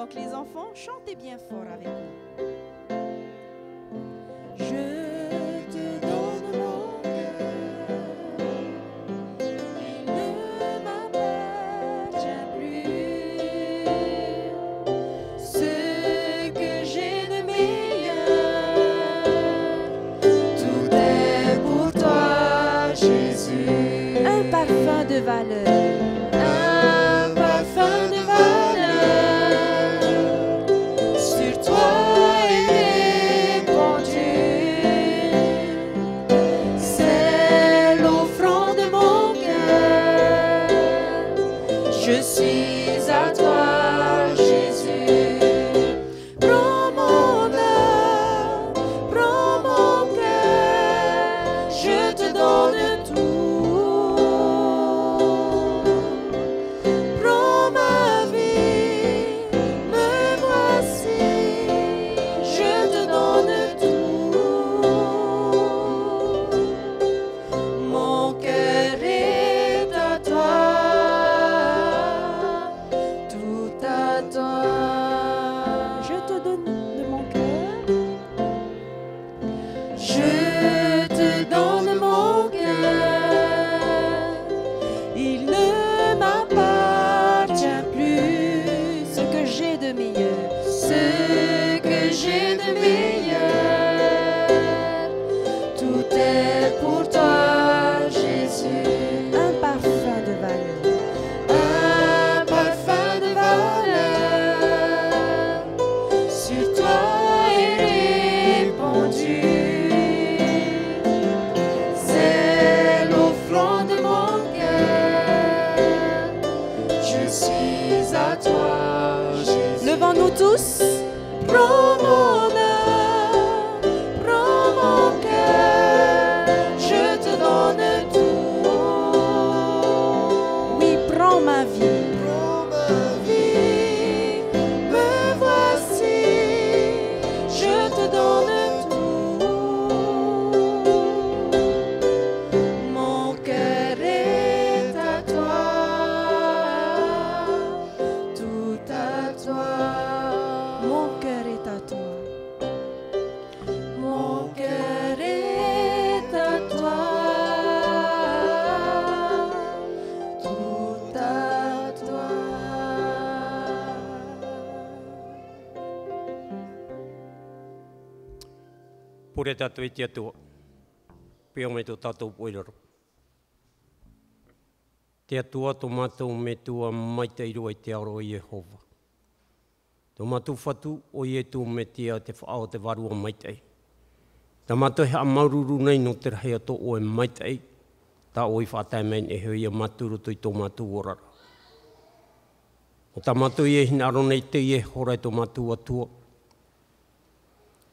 Donc les enfants, chantez bien fort avec nous. De valeur, un parfum de valeur sur toi est répandu. C'est l'offrande de mon cœur. Je suis à toi, Jésus. Prends mon âme, prends mon cœur. Je te donne tout. Levons-nous tous. Prends mon âme, prends mon cœur, je te donne tout. Oui, prends ma vie. Prends ma vie, me voici, je te donne tout. Mon cœur est à toi, tout à toi. Mon cœur est à toi. Mon cœur est à toi. Tout à toi. Pure tātou e te atua. Pea me tō tātou poiraro. Te atua tō mātou me tua maitairo e te aro i Jehova. Tō mātou whatu o i e tū me tia te whaao te warua maitai. Tā mātou hea maururu nei no te rahea tō o e maitai. Tā o i whātai mein e hoi a maturu tō i tō mātou orara. O tā mātou i e hinaro nei te i e horai tō mātou atua.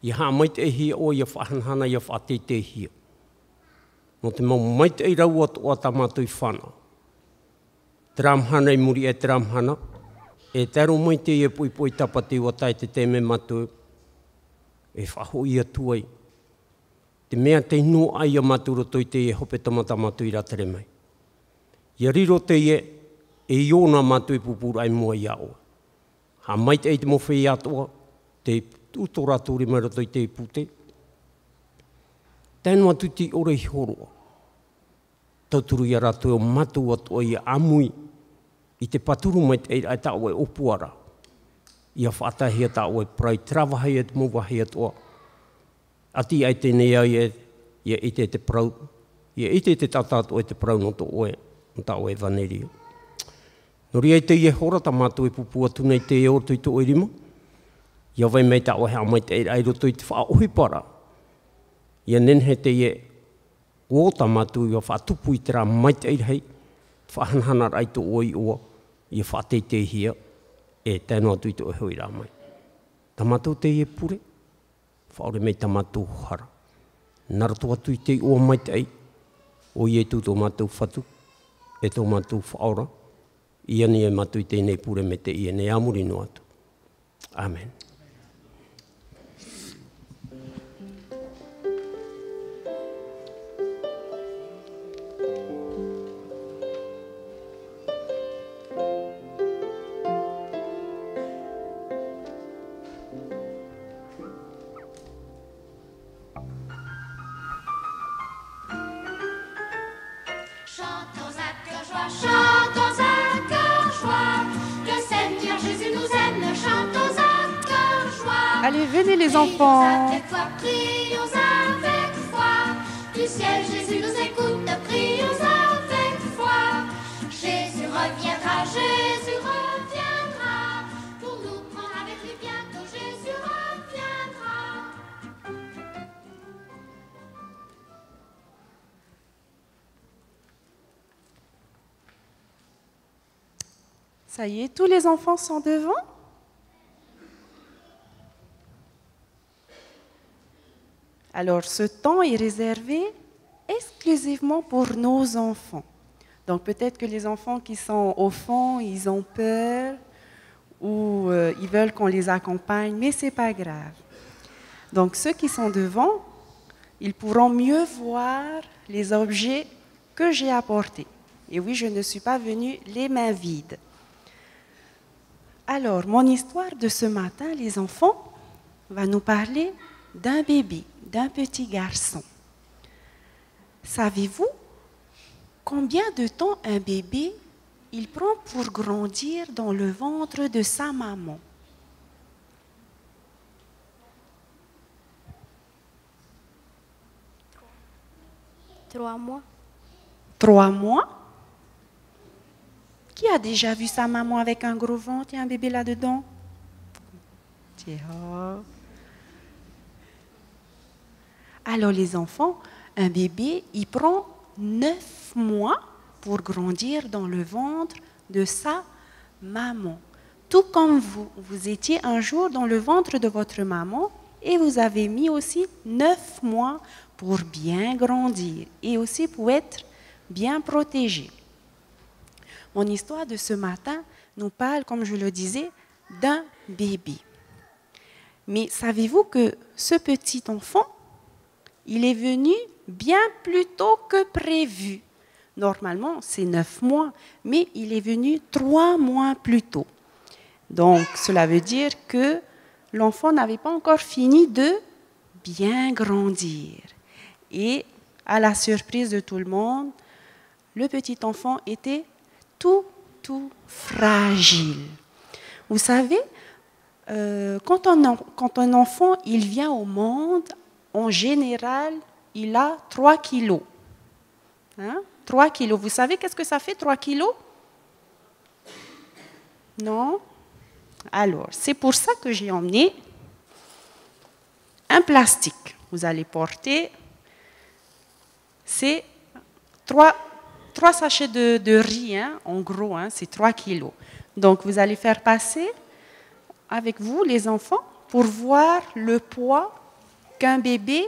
I haa maitai hia o i a whahanhana i a whaatei te hia. No te mau maitai rau atua tā mātou i whana. Tramhana i muri e tramhana. E taro mai te e pui pui tapati o tai te te me matu. E whaho i atuai. Te mea te no ai a maturo toi te e hope tamata matu i ratere mai. Ia riro te e iona matu i pupura ai mua i aoa. Ha mai te te mowhi i atua, te utora tūri mai roto i te pute. Tēnu atu ti ore i horoa. Tauturu i ratu o matu atua i amui. I te paturu mai te ai tā oe opuara. Ia whaatahia tā oe prai travahai e te muwahi atua. Ati ai te nei ai ia ite te prau. Ia ite te tātātu e te prau no tō oe. No tā oe vaneria. Nori ai te ie hora tā mātu e pupu atu nei te e orto i tō oerima. Ia vai mei tā oe hea mai te ai roto i te whaohi para. Ia nenhe te ie o tā mātu i a whaatupu i te rā mai te hei. Whahanhana rai tō oi oa. Ia whaatei te hia. E tēnā atu i tō e hoi rā mai. Tā mātou te ie pure. Whaore mei tā mātou hara. Narato atu i te oa mai te ei. O i e tū tō mātou whatu. E tō mātou whaora. Ia ni e mātou i tēnei pure me te ia. Nei amuri no atu. Amen. Allez, venez les enfants. Prions avec foi. Du ciel, Jésus nous écoute, prions avec foi. Jésus reviendra, pour nous prendre avec lui bientôt, Jésus reviendra. Ça y est, tous les enfants sont devant? Alors, ce temps est réservé exclusivement pour nos enfants. Donc, peut-être que les enfants qui sont au fond, ils ont peur ou ils veulent qu'on les accompagne, mais ce n'est pas grave. Donc, ceux qui sont devant, ils pourront mieux voir les objets que j'ai apportés. Et oui, je ne suis pas venue les mains vides. Alors, mon histoire de ce matin, les enfants, va nous parler d'un bébé, d'un petit garçon. Savez-vous combien de temps un bébé il prend pour grandir dans le ventre de sa maman? 3 mois. 3 mois? Qui a déjà vu sa maman avec un gros ventre et un bébé là-dedans? Tiens. Alors les enfants, un bébé, il prend 9 mois pour grandir dans le ventre de sa maman. Tout comme vous étiez un jour dans le ventre de votre maman et vous avez mis aussi 9 mois pour bien grandir et aussi pour être bien protégé. Mon histoire de ce matin nous parle, comme je le disais, d'un bébé. Mais savez-vous que ce petit enfant, il est venu bien plus tôt que prévu. Normalement, c'est 9 mois, mais il est venu 3 mois plus tôt. Donc, cela veut dire que l'enfant n'avait pas encore fini de bien grandir. Et à la surprise de tout le monde, le petit enfant était tout fragile. Vous savez, quand un enfant il vient au monde, en général, il a 3 kilos. 3 kilos. Vous savez qu'est-ce que ça fait, 3 kilos? Non? Alors, c'est pour ça que j'ai emmené un plastique. Vous allez porter, c'est 3 sachets de riz, en gros, c'est 3 kilos. Donc, vous allez faire passer avec vous, les enfants, pour voir le poids qu'un bébé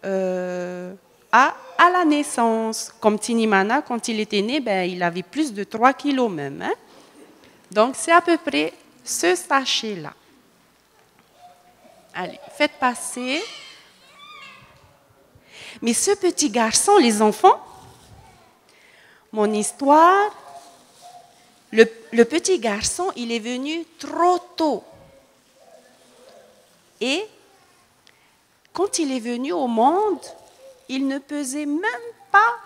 a à la naissance. Comme Tinimana, quand il était né, il avait plus de 3 kilos même. Donc, c'est à peu près ce sachet-là. Allez, faites passer. Mais ce petit garçon, les enfants, mon histoire, le petit garçon, il est venu trop tôt. Et quand il est venu au monde, il ne pesait même pas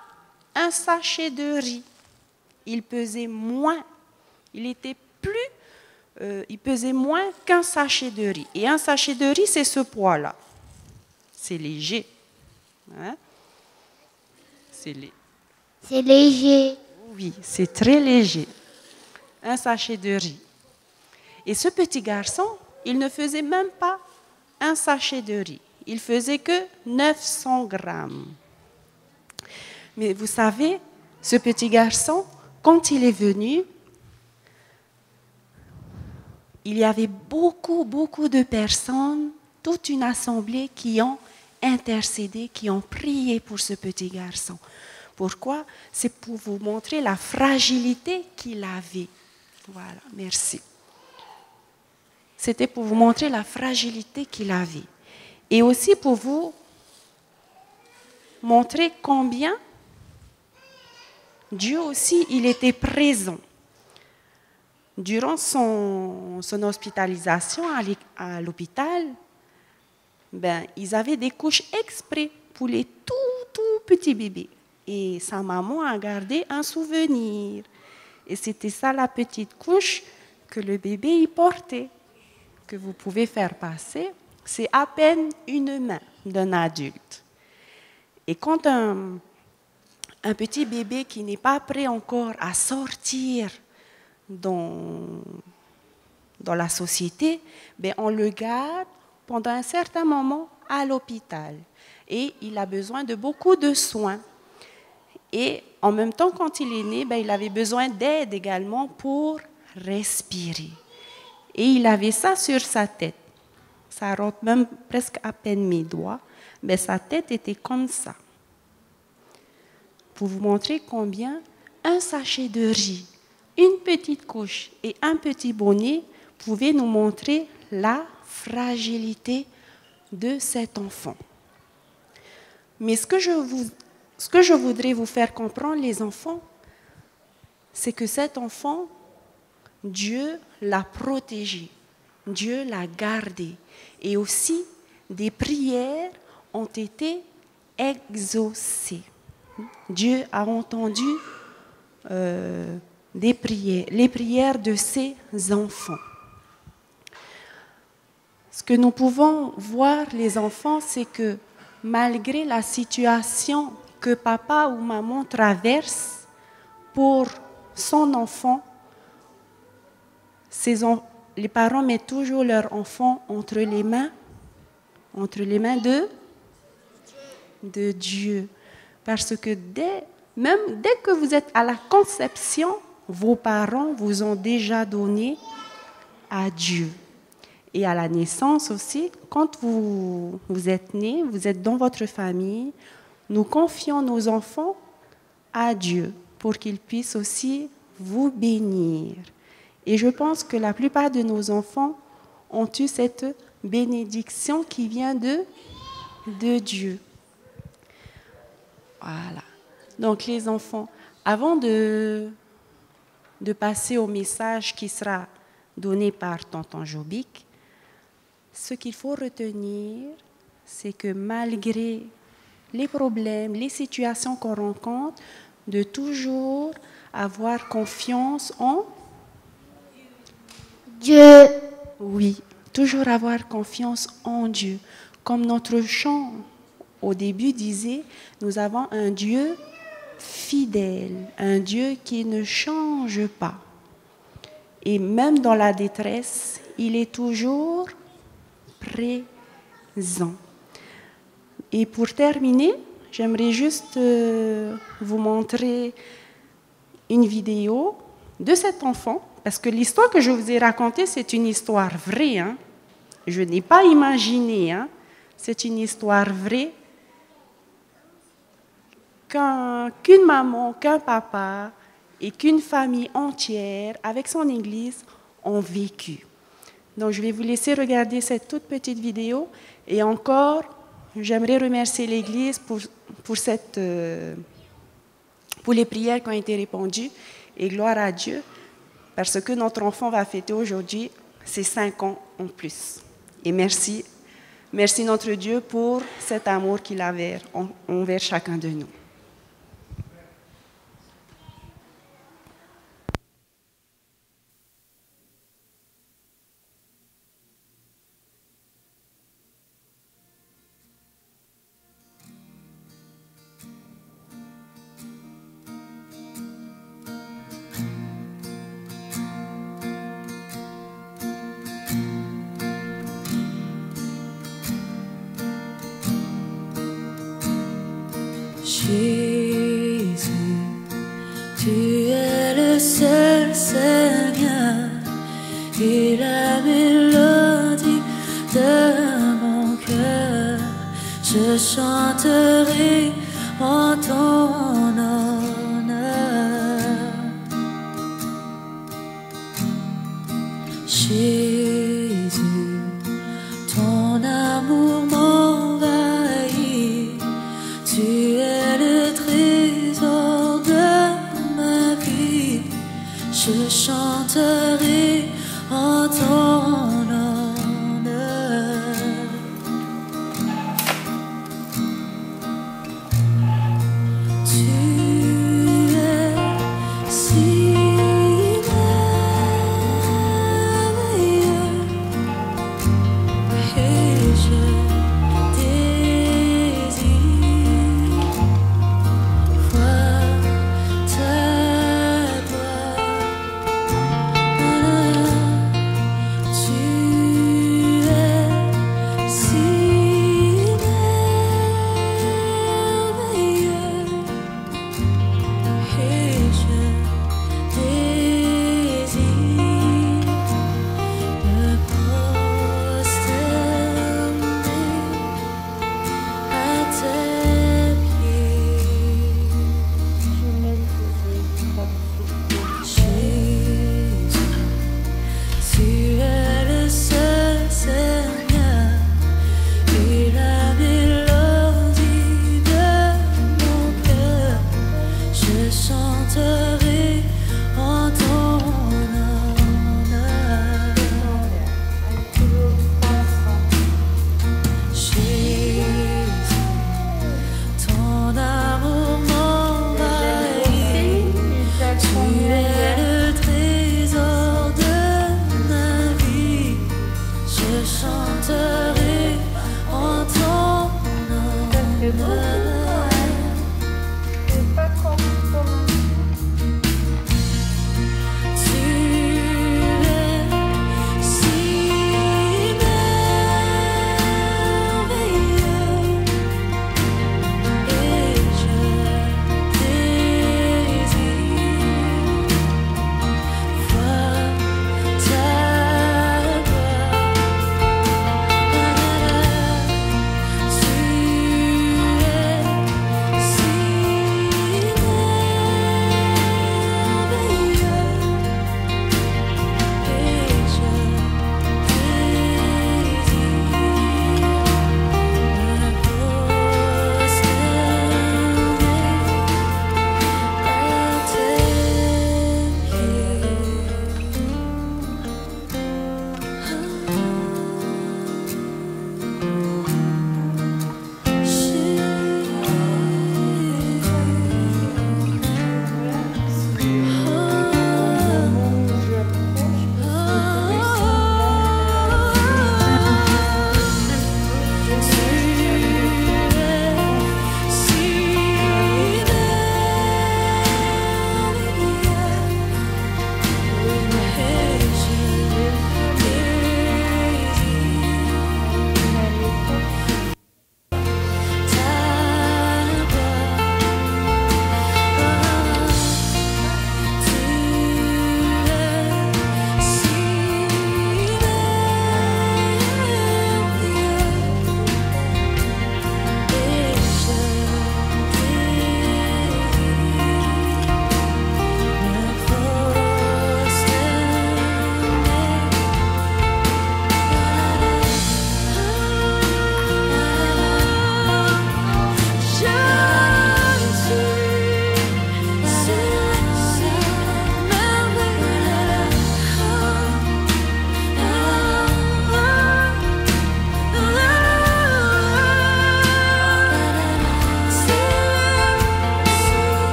un sachet de riz. Il pesait moins. Il pesait moins qu'un sachet de riz. Et un sachet de riz, c'est ce poids-là. C'est léger. C'est léger. Oui, c'est très léger. Un sachet de riz. Et ce petit garçon, il ne faisait même pas un sachet de riz. Il faisait que 900 grammes. Mais vous savez, ce petit garçon, quand il est venu, il y avait beaucoup de personnes, toute une assemblée qui ont intercédé, qui ont prié pour ce petit garçon. Pourquoi? C'est pour vous montrer la fragilité qu'il avait. Voilà, merci. C'était pour vous montrer la fragilité qu'il avait. Et aussi pour vous montrer combien Dieu aussi, il était présent. Durant son hospitalisation à l'hôpital, ils avaient des couches exprès pour les tout petits bébés. Et sa maman a gardé un souvenir. Et c'était ça la petite couche que le bébé y portait. que vous pouvez faire passer, c'est à peine une main d'un adulte. Et quand un petit bébé qui n'est pas prêt encore à sortir dans la société, ben on le garde pendant un certain moment à l'hôpital. Et il a besoin de beaucoup de soins. Et en même temps, quand il est né, ben il avait besoin d'aide également pour respirer. Et il avait ça sur sa tête. Ça rentre même presque à peine mes doigts. Mais sa tête était comme ça. Pour vous montrer combien un sachet de riz, une petite couche et un petit bonnet pouvaient nous montrer la fragilité de cet enfant. Mais ce que je voudrais vous faire comprendre, les enfants, c'est que cet enfant, Dieu l'a protégé, Dieu l'a gardé. Et aussi, des prières ont été exaucées. Dieu a entendu les prières de ses enfants. Ce que nous pouvons voir, les enfants, c'est que malgré la situation que papa ou maman traverse pour son enfant, les parents mettent toujours leur enfant entre les mains de Dieu. Parce que même dès que vous êtes à la conception, vos parents vous ont déjà donné à Dieu. Et à la naissance aussi, quand vous êtes né, vous êtes dans votre famille, nous confions nos enfants à Dieu pour qu'il puisse aussi vous bénir. Et je pense que la plupart de nos enfants ont eu cette bénédiction qui vient de Dieu. Voilà. Donc les enfants, avant de passer au message qui sera donné par tonton Jobic, ce qu'il faut retenir, c'est que malgré les problèmes, les situations qu'on rencontre, de toujours avoir confiance en Dieu. Oui, toujours avoir confiance en Dieu. Comme notre chant au début disait, nous avons un Dieu fidèle, un Dieu qui ne change pas. Et même dans la détresse, il est toujours présent. Et pour terminer, j'aimerais juste vous montrer une vidéo de cet enfant, parce que l'histoire que je vous ai racontée, c'est une histoire vraie. Hein. Je n'ai pas imaginé. Hein. C'est une histoire vraie qu'une maman, qu'un papa et qu'une famille entière, avec son église, ont vécu. Donc, je vais vous laisser regarder cette toute petite vidéo. Et encore, j'aimerais remercier l'Église pour les prières qui ont été répondues. Et gloire à Dieu, parce que notre enfant va fêter aujourd'hui ses 5 ans en plus. Et merci notre Dieu pour cet amour qu'il a envers chacun de nous. Jésus, tu es le seul Seigneur et la mélodie de mon cœur. Je chanterai en ton honneur. Jésus, ton amour m'envahit. Tu es le trésor de ma vie. Je chanterai en ton honneur. Tu es si merveilleux.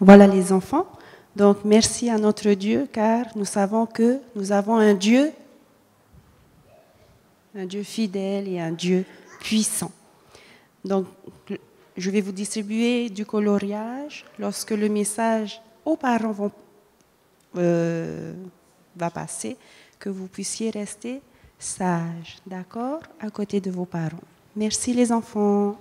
Voilà les enfants. Donc merci à notre Dieu car nous savons que nous avons un Dieu fidèle et un Dieu puissant. Donc je vais vous distribuer du coloriage lorsque le message aux parents va passer, que vous puissiez rester sages, d'accord, à côté de vos parents. Merci les enfants.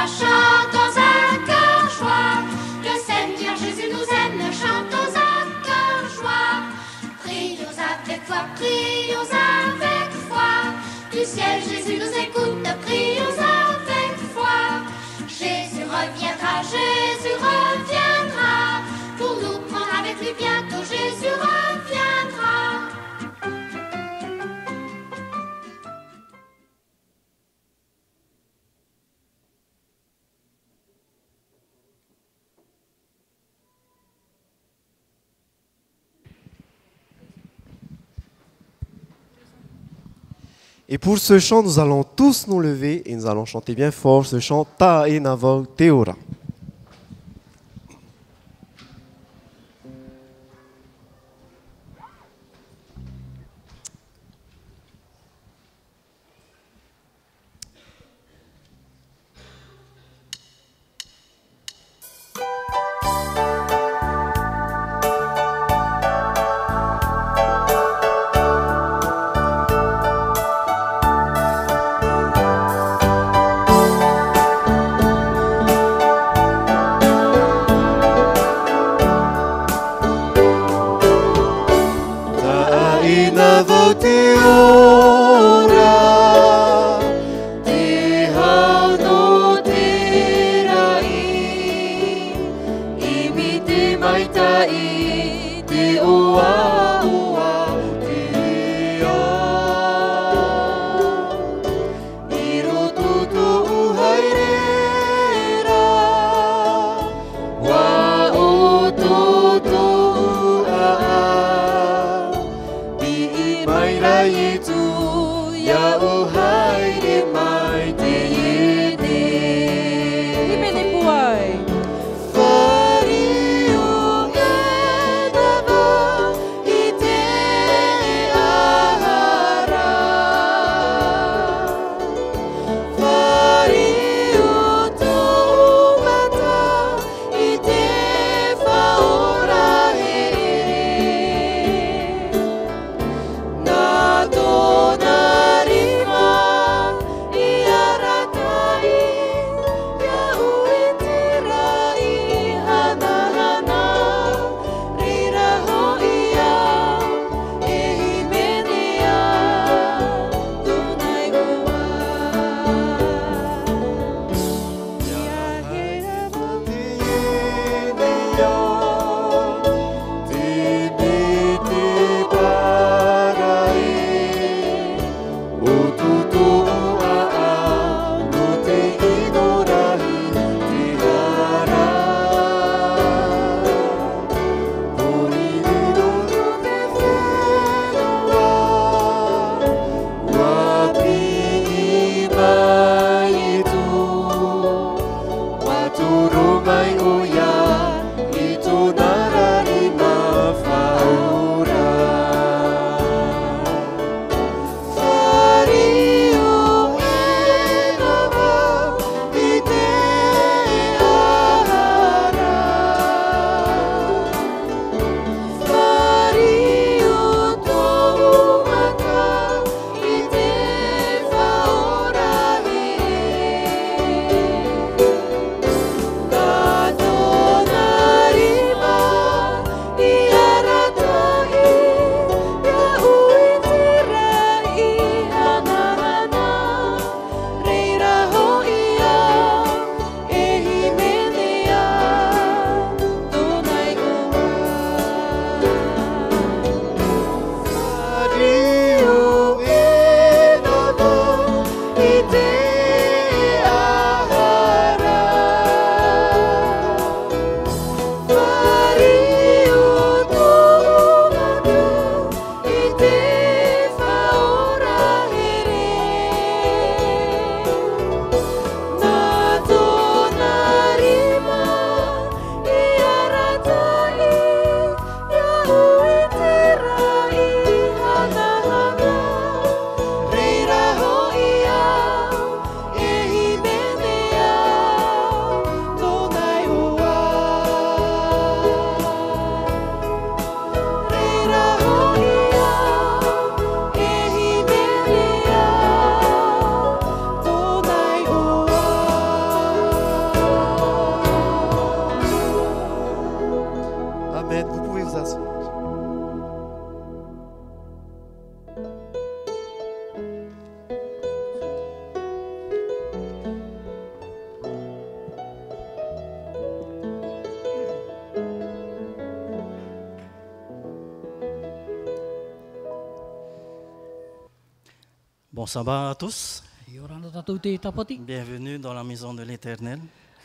Chantons à cœur joie, le Seigneur Jésus nous aime, chantons à cœur joie. Prions avec foi, du ciel Jésus nous écoute, prions avec foi. Jésus reviendra, pour nous prendre avec lui bientôt, Jésus reviendra. Et pour ce chant, nous allons tous nous lever et nous allons chanter bien fort ce chant Ta e Navo Teora. Teora, Teora. i mai rai tu ia o hai de mai te ene I mene puai. Bon sabbat à tous. I ora na tātou te tapati. Bienvenue dans la maison de l'Éternel,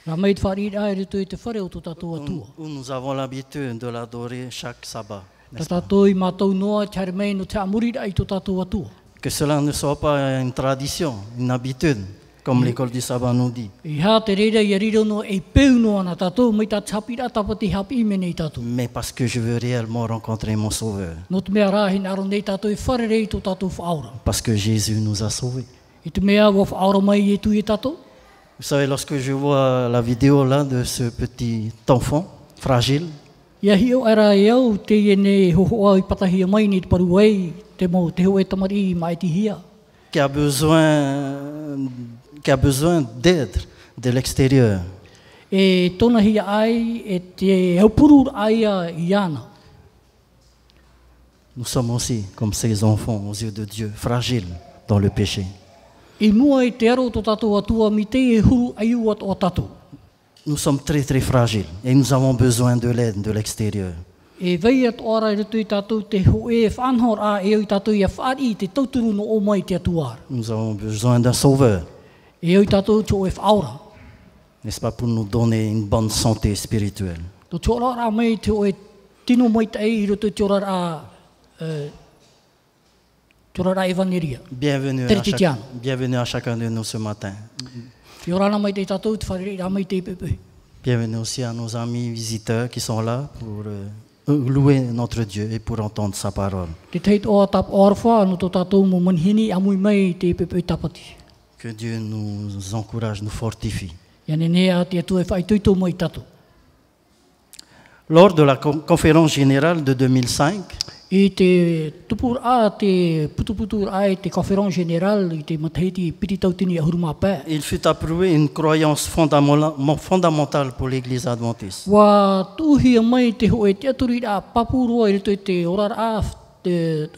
Rā mai te whari ai re tui te whare o tō tātou atua. où nous avons l'habitude de l'adorer chaque sabbat. Tā n'est-ce pas? tātou I mātou noa, tare mei no te amuri ai tō tātou atua. Que cela ne soit pas une tradition, une habitude, comme l'école du sabbat nous dit, I hā te reira I riro no e peu noa na tātou, mai tā tapira tapati hapi I mene I tātou. mais parce que je veux réellement rencontrer mon Sauveur, No te mea rāhi naro nei tātou I whare rei tō tātou whaora. parce que Jésus nous a sauvés. I te mea wa whaora mai e tui e tātou. Vous savez, lorsque je vois la vidéo là de ce petit enfant fragile, Ia hio era e au te e ne hohoa I patahia mai ni te paru ei, te mo te ho e tamari I mai ti hia. qui a besoin d'aide de l'extérieur, E tōna hia ai e te haupuru ai a I ana. nous sommes aussi comme ces enfants aux yeux de Dieu, fragiles dans le péché. I mua I te aro tō tātou atua mi te e huru ai ua o tātou. Nous sommes très très fragiles et nous avons besoin de l'aide de l'extérieur. E vei at ora I rutu I tātou te ho e whanhor a e au I tātou I a whaari te tauturu no o mai te atuar. Nous avons besoin d'un sauveur, E au I tātou tō e whaora. n'est-ce pas, pour nous donner une bonne santé spirituelle. Tō tō rā mai te o e tino mai te ei I rutu te ora a Tura rai vangeria. Bienvenue Tertitiano. bienvenue à chacun de nous ce matin. Te orana mai te tatou, te wharere rā mai te pepe. Bienvenue aussi à nos amis visiteurs qui sont là pour louer notre Dieu et pour entendre sa parole. Te teit o tap o arwha, no tō tatou mo manhini, amui mai te pepe tapati. Que Dieu nous encourage, nous fortifie. Ia nenea te atu e whai tuitou mai tatou. Lors de la conférence générale de 2005, I te tupur a, te putuputur a e te conférence générale, i te matahiti piti tautini a huruma pē. il fut approuvé une croyance fondamentale pour l'Église adventiste. Wa tuhia mai te hoe te aturi a papurua i rito i te orar a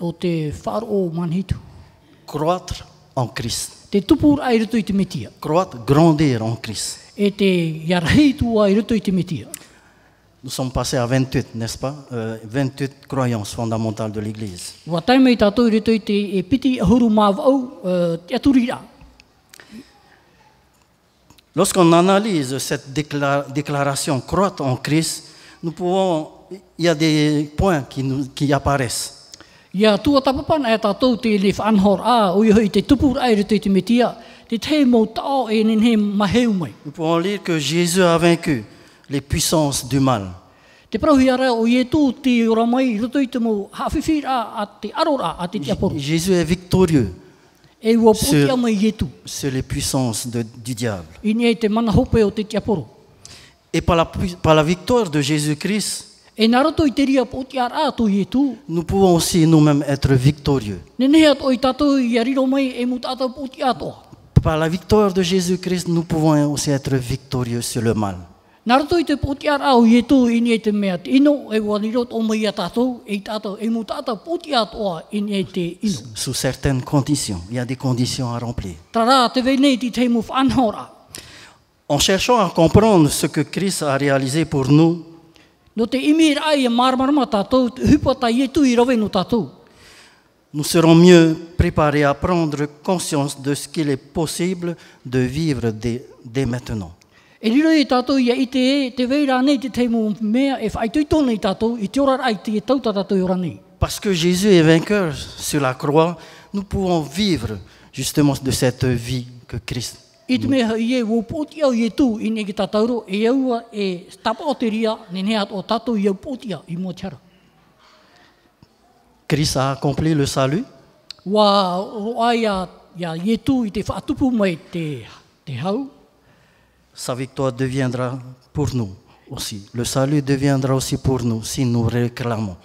o te wharo manhitu. Croître en Christ. Te tupur a i rito i te metia. Croître, grandir en Christ. E te iarahitua i rito i te metia. Nous sommes passés à 28, n'est-ce pas 28 croyances fondamentales de l'Église. Wa taimei tātou i rito i te e piti a huru māwau te aturi a. Lorsqu'on analyse cette déclaration croître en Christ, il y a des points qui apparaissent. Ia tua tapapana e tātou te le whanhor a, o i te tupur a i rito i te metia, te te mō tao e nenhe maheu mai. Nous pouvons lire que Jésus a vaincu les puissances du mal. Te prauhi ara o ietu te ora mai, roto i te mō hawhiwhir a te arora a te tiaporo. Jésus est victorieux E ua potia mai ietu. sur les puissances du diable. I ni e te mana hope o te tiaporo. Et par la victoire de Jésus-Christ, E nā roto i te ria potia a to ietu. nous pouvons aussi nous-mêmes être victorieux. Nenehe at o i tātou i ariro mai e mu tātou potia atoa. Par la victoire de Jésus-Christ, nous pouvons aussi être victorieux sur le mal. Nā roto i te potia a o ietu i ni e te mea te ino, e wanirot o mai a tātou, e tātou, e mu tātou potia atoa i ni e te ino. Sous certaines conditions. Il y a des conditions à remplir. Tā rā te venei ti te mu whanhora. En cherchant à comprendre ce que Christ a réalisé pour nous, No te imir ai e marmarama tātou, hupata ietu i rawe no tātou. nous serons mieux préparés à prendre conscience de ce qu'il est possible de vivre dès maintenant. E riro i tātou ia i te veira nei te teimu mea e whaituito nei tātou, i te ora ai te tauta tātou i ora nei. Parce que Jésus est vainqueur sur la croix, nous pouvons vivre justement de cette vie que Christ. I te mea i e wo poti au i e tū i nei ki tātauro, e aua e tapa o te ria, ne nea o tātou i au poti au i mua tiara. Christ a accompli le salut. Wa o ai a i e tū i te whaatupu mai te hau. Sa victoire deviendra pour nous aussi. Le salut deviendra aussi pour nous si nous réclamons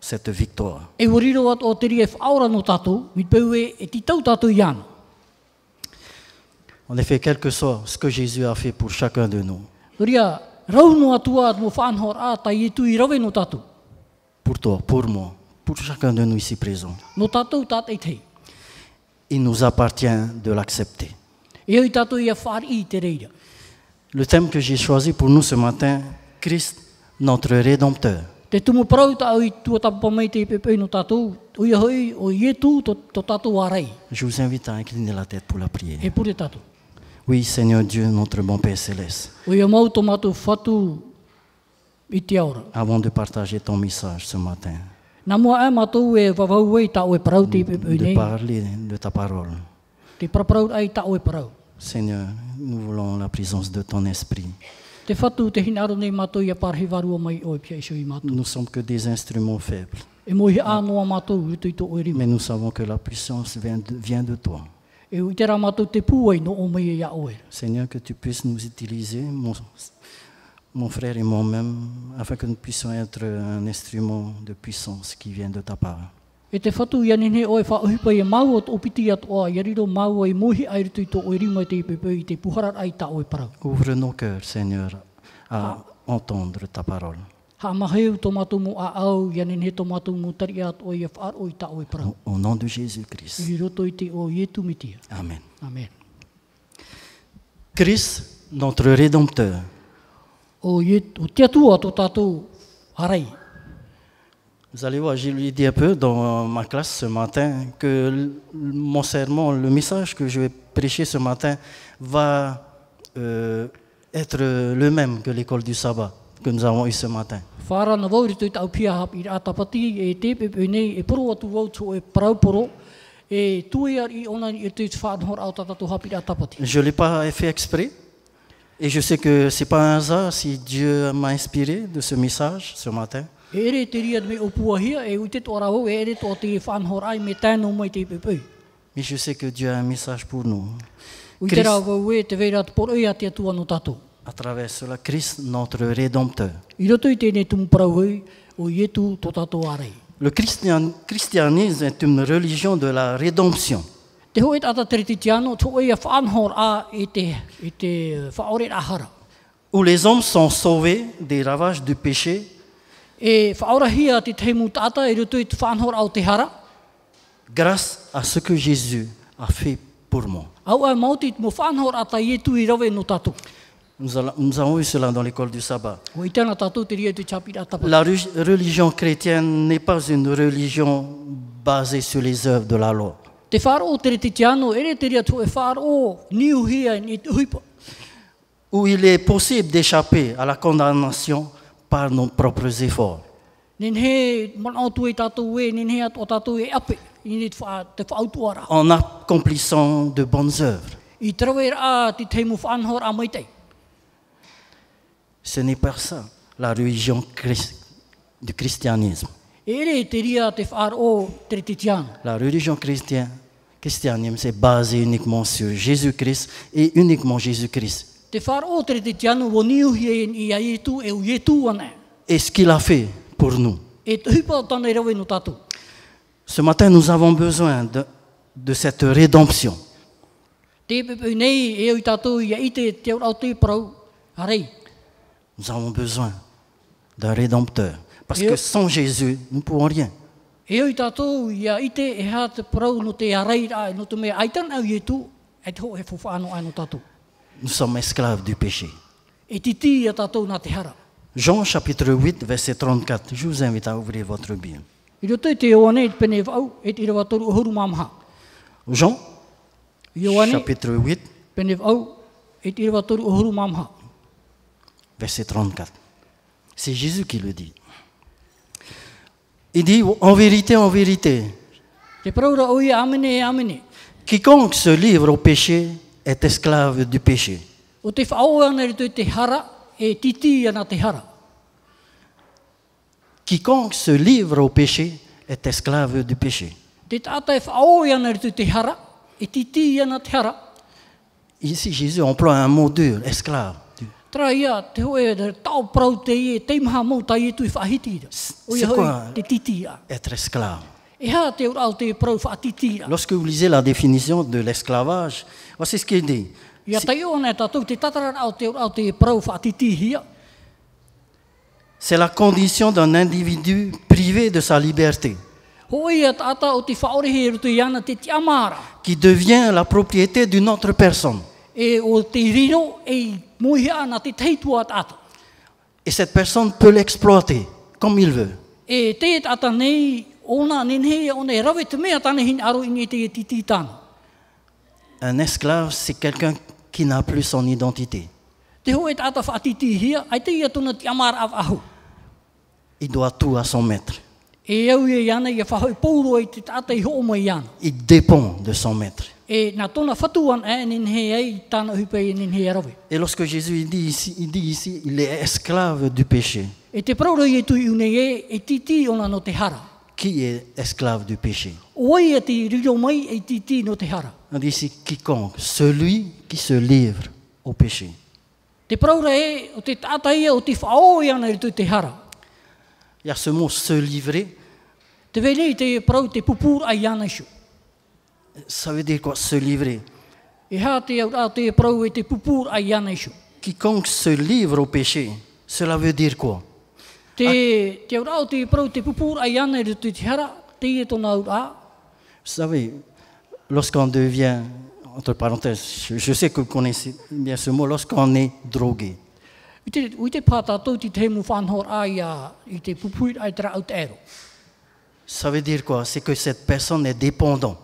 cette victoire. E wariro at o te ria whaora no tātou, mi peu e ti tau tātou i ana. En effet, quel que soit ce que Jésus a fait pour chacun de nous, Ria, rau no atua mo whanhor a tai e tū i rawe no tātou. pour toi, pour moi, pour chacun de nous ici présents, No tātou tātei tei. il nous appartient de l'accepter. E oi tātou ia whari i te reira. Le thème que j'ai choisi pour nous ce matin, Christ, notre Rédempteur. Te tumu parau ta au i tua tapa mai te pepe no tātou, o ia hoi o ietu to tātou arei. Je vous invite à incliner la tête pour la prière. E pure tātou. Oui, Seigneur Dieu, notre bon Père Céleste, O ia mau to mātou whatu i te aura. avant de partager ton message ce matin, Nā mua e mātou e wawau ei ta o e parau te pepe de nei. parler de ta parole, Te paraparau ai ta o e parau. Seigneur, nous voulons la présence de ton esprit. Te whatu te hinaro nei mātou ia parhi varua mai o e pia iso i mātou. Nous ne sommes que des instruments faibles, E mohi ānoa mātou rutu i to o e rima. mais nous savons que la puissance vient de toi. E ui te rā mātou te pūai no o mai e ia o e. Seigneur, que tu puisses nous utiliser, mon frère et moi-même, afin que nous puissions être un instrument de puissance qui vient de ta part. E te whatu ia nene o e whaohipa e mau o te opiti atoa, i ariro mau ai mohi ai rutu i to o e rima te pepe i te puharar ai ta o e parau. Ouvre nos cœurs, Seigneur, à entendre ta parole. Ha maheu tō mātou mo a au, ia nene tō mātou mo tari atoa i a whaar o i ta o e parau. Au nom de Jésus-Christ. I roto i te o ietu mitia. Amen. Amen. Christ, notre Rédempteur. O te atua tō tātou harei. Vous allez voir, je lui ai dit un peu dans ma classe ce matin que mon sermon, le message que je vais prêcher ce matin va être le même que l'école du sabbat, que nous avons eu ce matin. Whara na wau ritu tau pia hapi i atapati e te pepe nei e poro atu wau tō e parauporo e tui ar I ona I te whanhor au tatatu hapi I atapati. Je ne l'ai pas fait exprès. Et je sais que ce n'est pas un hasard si Dieu m'a inspiré de ce message ce matin. E ere te ria me o puahia e ute tō rau e ere tō te whanhor ai me tēnō mai te pepe. Mais je sais que Dieu a un message pour nous. Ui te rau wau e te veira te poro ia te atua no tatou. À travers cela, Christ, notre Rédempteur. I roto I tēnei tumu parau hei o ietu tō tatou arei. Le christianisme est une religion de la rédemption. Te hoi tata teriti tiano, tō ia whanhor a e te whaore ahara. Où les hommes sont sauvés des ravages du péché E whaorahia te teimu tata e roto I te whanhor au te hara. grâce à ce que Jésus a fait pour moi. Au ai mauti mo whanhor ata ietu I rawe no tatou. Nous avons vu cela dans l'école du sabbat. O I tēnā tatou te ria te chapi atapati. La religion chrétienne n'est pas une religion basée sur les œuvres de la loi. Te wharo te reti tiano, ere te ria tō e wharo niuhia ni te huipa. Où il est possible d'échapper à la condamnation par nos propres efforts. Nen he manau tu e tatou e, nen he ato tatou e ape, I ni te whautuara. En accomplissant de bonnes œuvres. I trawe a te teimu whanhor a maitai. Ce n'est pas ça, la religion du christianisme. Ere te ria te wharo te reti tiano. La religion christianisme, c'est basé uniquement sur Jésus-Christ et uniquement Jésus-Christ. Te wharo te reti tiano o niuhia I a ietu e o ietu ana. Et ce qu'il a fait pour nous. E te huipa o tana I rawe no tatou. Ce matin, nous avons besoin de cette rédemption. Te pepe nei e o I tatou I a ite te au te parau. Arei. Nous avons besoin d'un rédempteur. Parce que sans Jésus, nous ne pouvons rien. E o I tatou I a ite e ha te parau no te arei a no te mea aitan au ietu e te ho e fufano ai no tatou. Nous sommes esclaves du péché. E titi a tatou na te hara. Jean chapitre 8, verset 34. Je vous invite à ouvrir votre Bible. I roto te Ioane pene wau e te rewa toru uhuru mamha. Jean Ioane chapitre 8, pene wau e te rewa toru uhuru mamha. verset 34. C'est Jésus qui le dit. Il dit, en vérité, Te praura o ia amene e amene. quiconque se livre au péché est esclave du péché. O te whao ana rito te hara e titi ana te hara. Quiconque se livre au péché est esclave du péché. Te tata e whao ana rito te hara e titi ana te hara. Ici, Jésus emploie un mot dur, esclave. Tra ia te hoe tau prau te ie te maha mou tai e tui whahiti. O ia C'est quoi hoi te titi a. être esclave? E ha te urau te prau whaatiti a. Lorsque vous lisez la définition de l'esclavage, voici ce qu'il dit. Ia tai o ana tatou te tataran au te urau te prau whaatiti hia. C'est la condition d'un individu privé de sa liberté, Ho ia tata o te whaorehe rutu i ana te tiamara. qui devient la propriété d'une autre personne. E o te riro e muhi ana te teitua tata. Et cette personne peut l'exploiter comme il veut. E te tata nei ona nenhe ona e rawe te mea tane hin aro inge te titi tana. Un esclave, c'est quelqu'un qui n'a plus son identité. Te ho e tata whaatiti hia, ai te ia tuna tiamara av ahu. Il doit tout à son maître. E au ia iana ia whahoi pouro i te tata I ho mai iana. Il dépend de son maître. E nā tōna whatuan e ninhe ei tāna hupe I ninhe arawe. Et lorsque Jésus il dit ici, il est esclave du péché. E te prauro I tu iune e titi ona no te hara. Qui est esclave du péché? Oi e te riro mai e titi no te hara. On dit ici quiconque, celui qui se livre au péché. Te praura e o te tata ia o te whao iana I tu te hara. Il y a ce mot se livrer. Te vele te prau te pupur ai iana isu. Ça veut dire quoi, se livrer? E ha te au te prau e te pupur ai iana isu. Quiconque se livre au péché, cela veut dire quoi? Te au te prau te pupur ai iana I tu te hara, te e tona au a. Vous savez, lorsqu'on devient, entre parenthèses, je sais que vous connaissez bien ce mot, lorsqu'on est drogué, Ui te pātātou ti te mu whanhor ai I te pupur ai tera au te ero. ça veut dire quoi? C'est que cette personne est dépendante.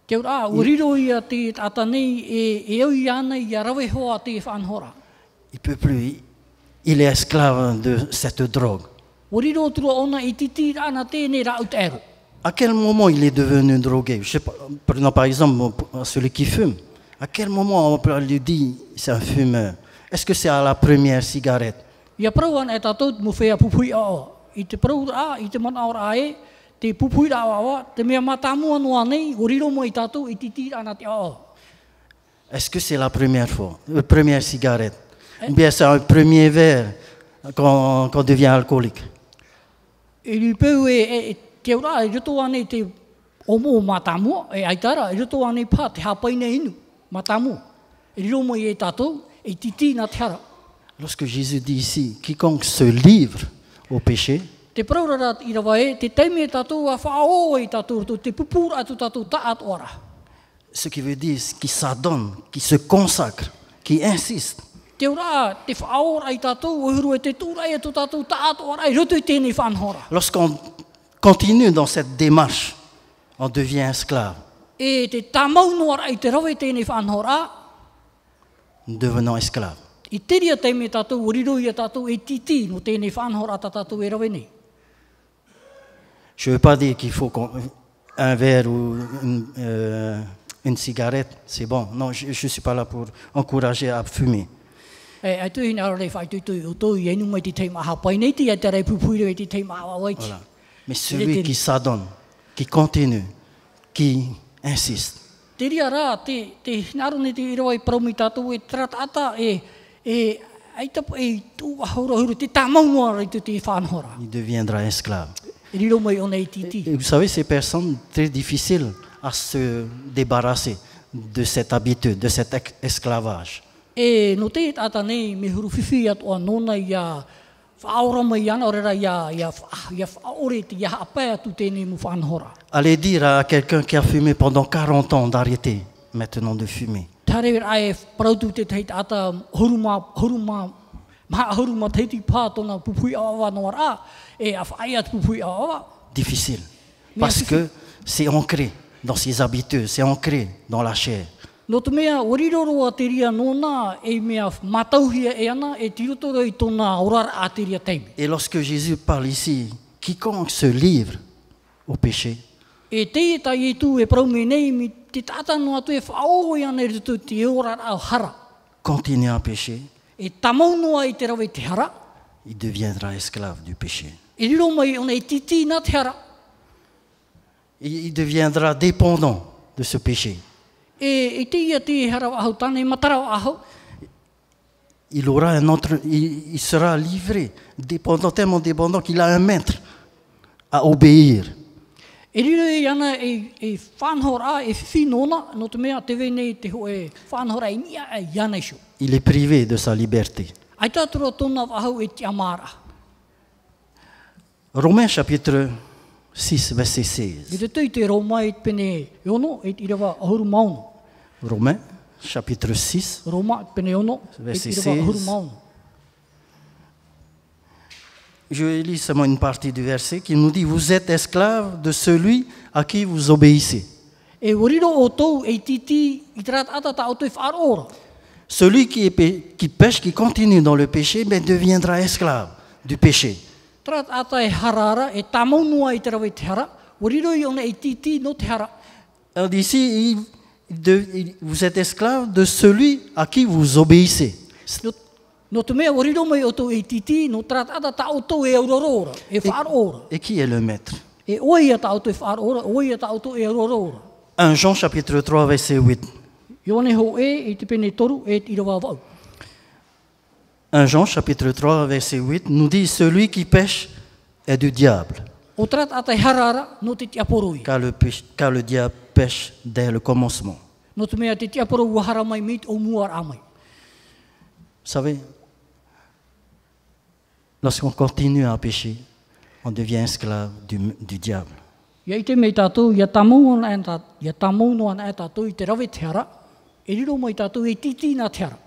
Te ura, o riro ia te tata nei e au i ana I a rawe hoa te whanhora. Il peut plus, il est esclave de cette drogue. Oriro tura ona I titi ana tēnei rau te ero. À quel moment il est devenu drogué? Je sais pas, prenons par exemple celui qui fume. À quel moment on peut lui dire c'est un fumeur? Est-ce que c'est à la première cigarette? Ia prau ana e tātou mo whea pupui ao. I te prau a, I te mana ora e, te pupui rau awa, te mea matamua noa nei, oriro mo I tātou I titi ana te ao. Est-ce que c'est la première fois, la première cigarette? Ou bien c'est un premier verre quand on devient alcoolique? I peu e te ora, I roto ane te omo matamua, e aitara, I roto ane pā te hapaine inu, matamua. I riro mo I e tātou, I titi na te hara. Lorsque Jésus dit ici, quiconque se livre au péché, Te praurara I rawa e, te teime tātou a whaao I tātou, te pupura atu tātou taat ora. ce qui veut dire qui s'adonne, qui se consacre, qui insiste. Te ora, te whaora I tātou, uhuru e te tūra e tu tātou taat ora, I roto I tēnei whanhora. Lorsqu'on continue dans cette démarche, on devient esclave. E te tamau noara I te rawe tēnei whanhora, Nous devenons esclaves. I teria teime tātou, uriro I tātou e titi no tēnei whanhora ta tātou e rawe nei. Je ne veux pas dire qu'il faut un verre ou une cigarette, c'est bon. Non, je ne suis pas là pour encourager à fumer. E ai tui hina rei whai tui tui o tui e nunga I te teima hapai nei ti e te rei pupuire e te teima awa waiti. Voilà. Mais celui qui s'adonne, qui continue, qui insiste, Te ria rā, te hinaro ne te irawa I paraumi tātou e tratata ai tapu e tū ahura huru, te tamau noa rei tu te whanhora. il deviendra esclave. E riro mai o nei titi. Et vous savez, ces personnes, très difficiles à se débarrasser de cette habitude, de cet esclavage. E no te tata nei me huru whiwhi atoa nona ia whaora mai ana o rera ia whaore te ia apai atu tēnei mu whanhora. Allez dire à quelqu'un qui a fumé pendant 40 ans d'arrêter maintenant de fumer. Tare ai parautu te tei tata huruma teiti pā tona pupui awa noa rā, e a whaai atu pupui awa. Difficile. Parce que c'est ancré dans ses habitudes, c'est ancré dans la chair. No te mea, oriroroa te ria nona e mea matauhia e ana e tirotoro I tona orara a te ria teime. Et lorsque Jésus parle ici, quiconque se livre au péché, E te tai e tu e praume nei mi te tātano atu e whaoro I ana e tu te orara au hara. continue à pécher, E tamau noa I te rawe te hara. il deviendra esclave du péché. E riro mai ona e titi na te hara. Il deviendra dépendant de ce péché. E te ia te hara ahau tane matara ahau. Il sera livré, dépendant, tellement dépendant qu'il a un maître à obéir. E riro e ana e whanhora e whinona, no te mea te vene te ho e whanhora e nia e iana iso. Il est privé de sa liberté. Ai tātura tōna wahau e te amara. Romains chapitre 6, verset I 16. te tui te Romai pene ono e te irawa ahuru mauno. Romains chapitre 6, Roma pene ono e te Verset irawa ahuru 16. mauno. je lis seulement une partie du verset qui nous dit « Vous êtes esclaves de celui à qui vous obéissez. E oriro o tau e titi I te rata ata ta o te whaarora. Celui qui pêche, qui continue dans le péché, mais deviendra esclave du péché. Trat ata e harara, e tamaunua I te rawe te hara, oriro I ona e titi no te hara. Alors ici, vous êtes esclave de celui à qui vous obéissez. No te mea oriro mai o tau e titi, no trat ata ta o tau e aurorora, e whaarora. Et qui est le maître? E oia ta o te whaarora, oia ta o tau e aurorora. 1 Jean chapitre 3, verset 8. Ione ho e te pene toru e te irawa wau. 1 Jean chapitre 3, verset 8 nous dit « Celui qui pêche est du diable, O trat ata e harara, no te tiaporoi. car le diable pêche dès le commencement. » No te mea te tiaporo ua hara mai mit o muar amai. Vous savez, lorsqu'on continue à pécher, on devient esclave du diable. Ia I te mei tātou, ia tamau noa na e tātou I te rawe te hara, e riro mai tātou e titi na te hara.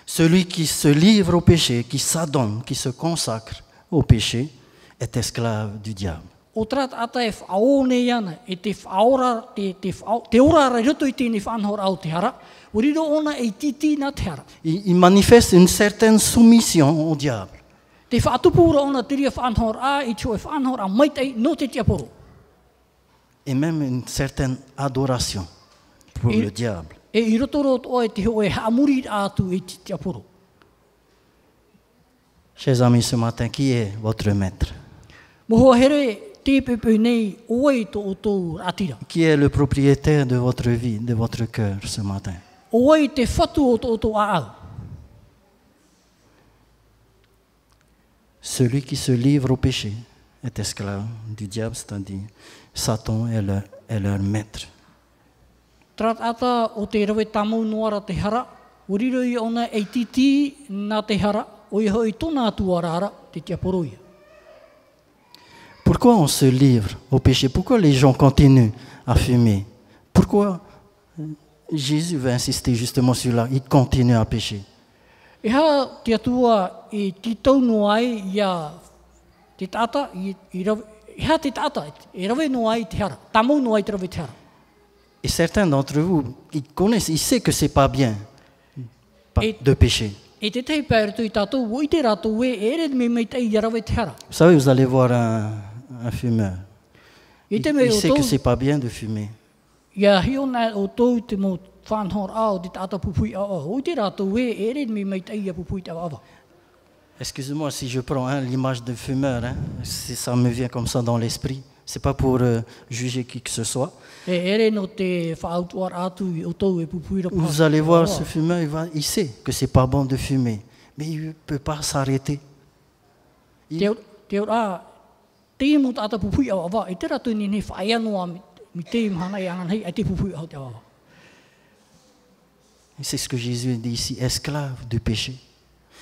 Celui qui se livre au péché, qui s'adonne, qui se consacre au péché, est esclave du diable. O trat ata e whaone iana, e te whaora, te orara roto I tēnei whanhora au te hara, o riro ona e titi na te hara. Il manifeste une certaine soumission au diable. Te whaatupura ona te ria whanhor a I tio e whanhor a mai tei no te tia poro. Et même une certaine adoration pour le diable. E I roto roto oe te hoe haamuri atu I te tia poro. Chers amis, ce matin, qui est votre maître? Moho here te pepe nei oe to o tō atira. Qui est le propriétaire de votre vie, de votre cœur ce matin? Oe te whatu o tō a au. Celui qui se livre au péché est esclave du diable, c'est-à-dire Satan est leur maître. Trat ata o te rawe tamau noara te hara, uriro I ona e titi nā te hara, o I hoi tōna atu ara te tia poro ia. Pourquoi on se livre au péché? Pourquoi les gens continuent à fumer? Pourquoi Jésus veut insister justement sur là? Il continue à pécher. E ha te atua I titau no ai ia te tata, e ha te tata, e rawe no ai te hara, tamau no ai te rawe te hara. Et certains d'entre vous, ils connaissent, ils savent que c'est pas bien de pécher. E te tei pēr tu I tātou, o I te rātou e ere me mei tei ia rawe te hara. Vous savez, vous allez voir un fumeur. I Il te mei o sait que tau, c'est pas bien de fumer. ia hiona o tau te mo whanhor ao te tata pupui awa. O I te rātou e ere me mei tei ia pupui te awa. Excusez-moi si je prends l'image de fumeur, ça me vient comme ça dans l'esprit. C'est pas pour juger qui que ce soit. E ere no te whaautuar atu I o tau e pupui ra Vous allez voir ce fumeur, il sait que c'est pas bon de fumer, mais il ne peut pas s'arrêter. Te ora, te mo tata pupui awa, e te ratu ni ne whaianoa mi te imhana I angan hei, e te pupui au te awa. C'est ce que Jésus dit ici, esclave du péché.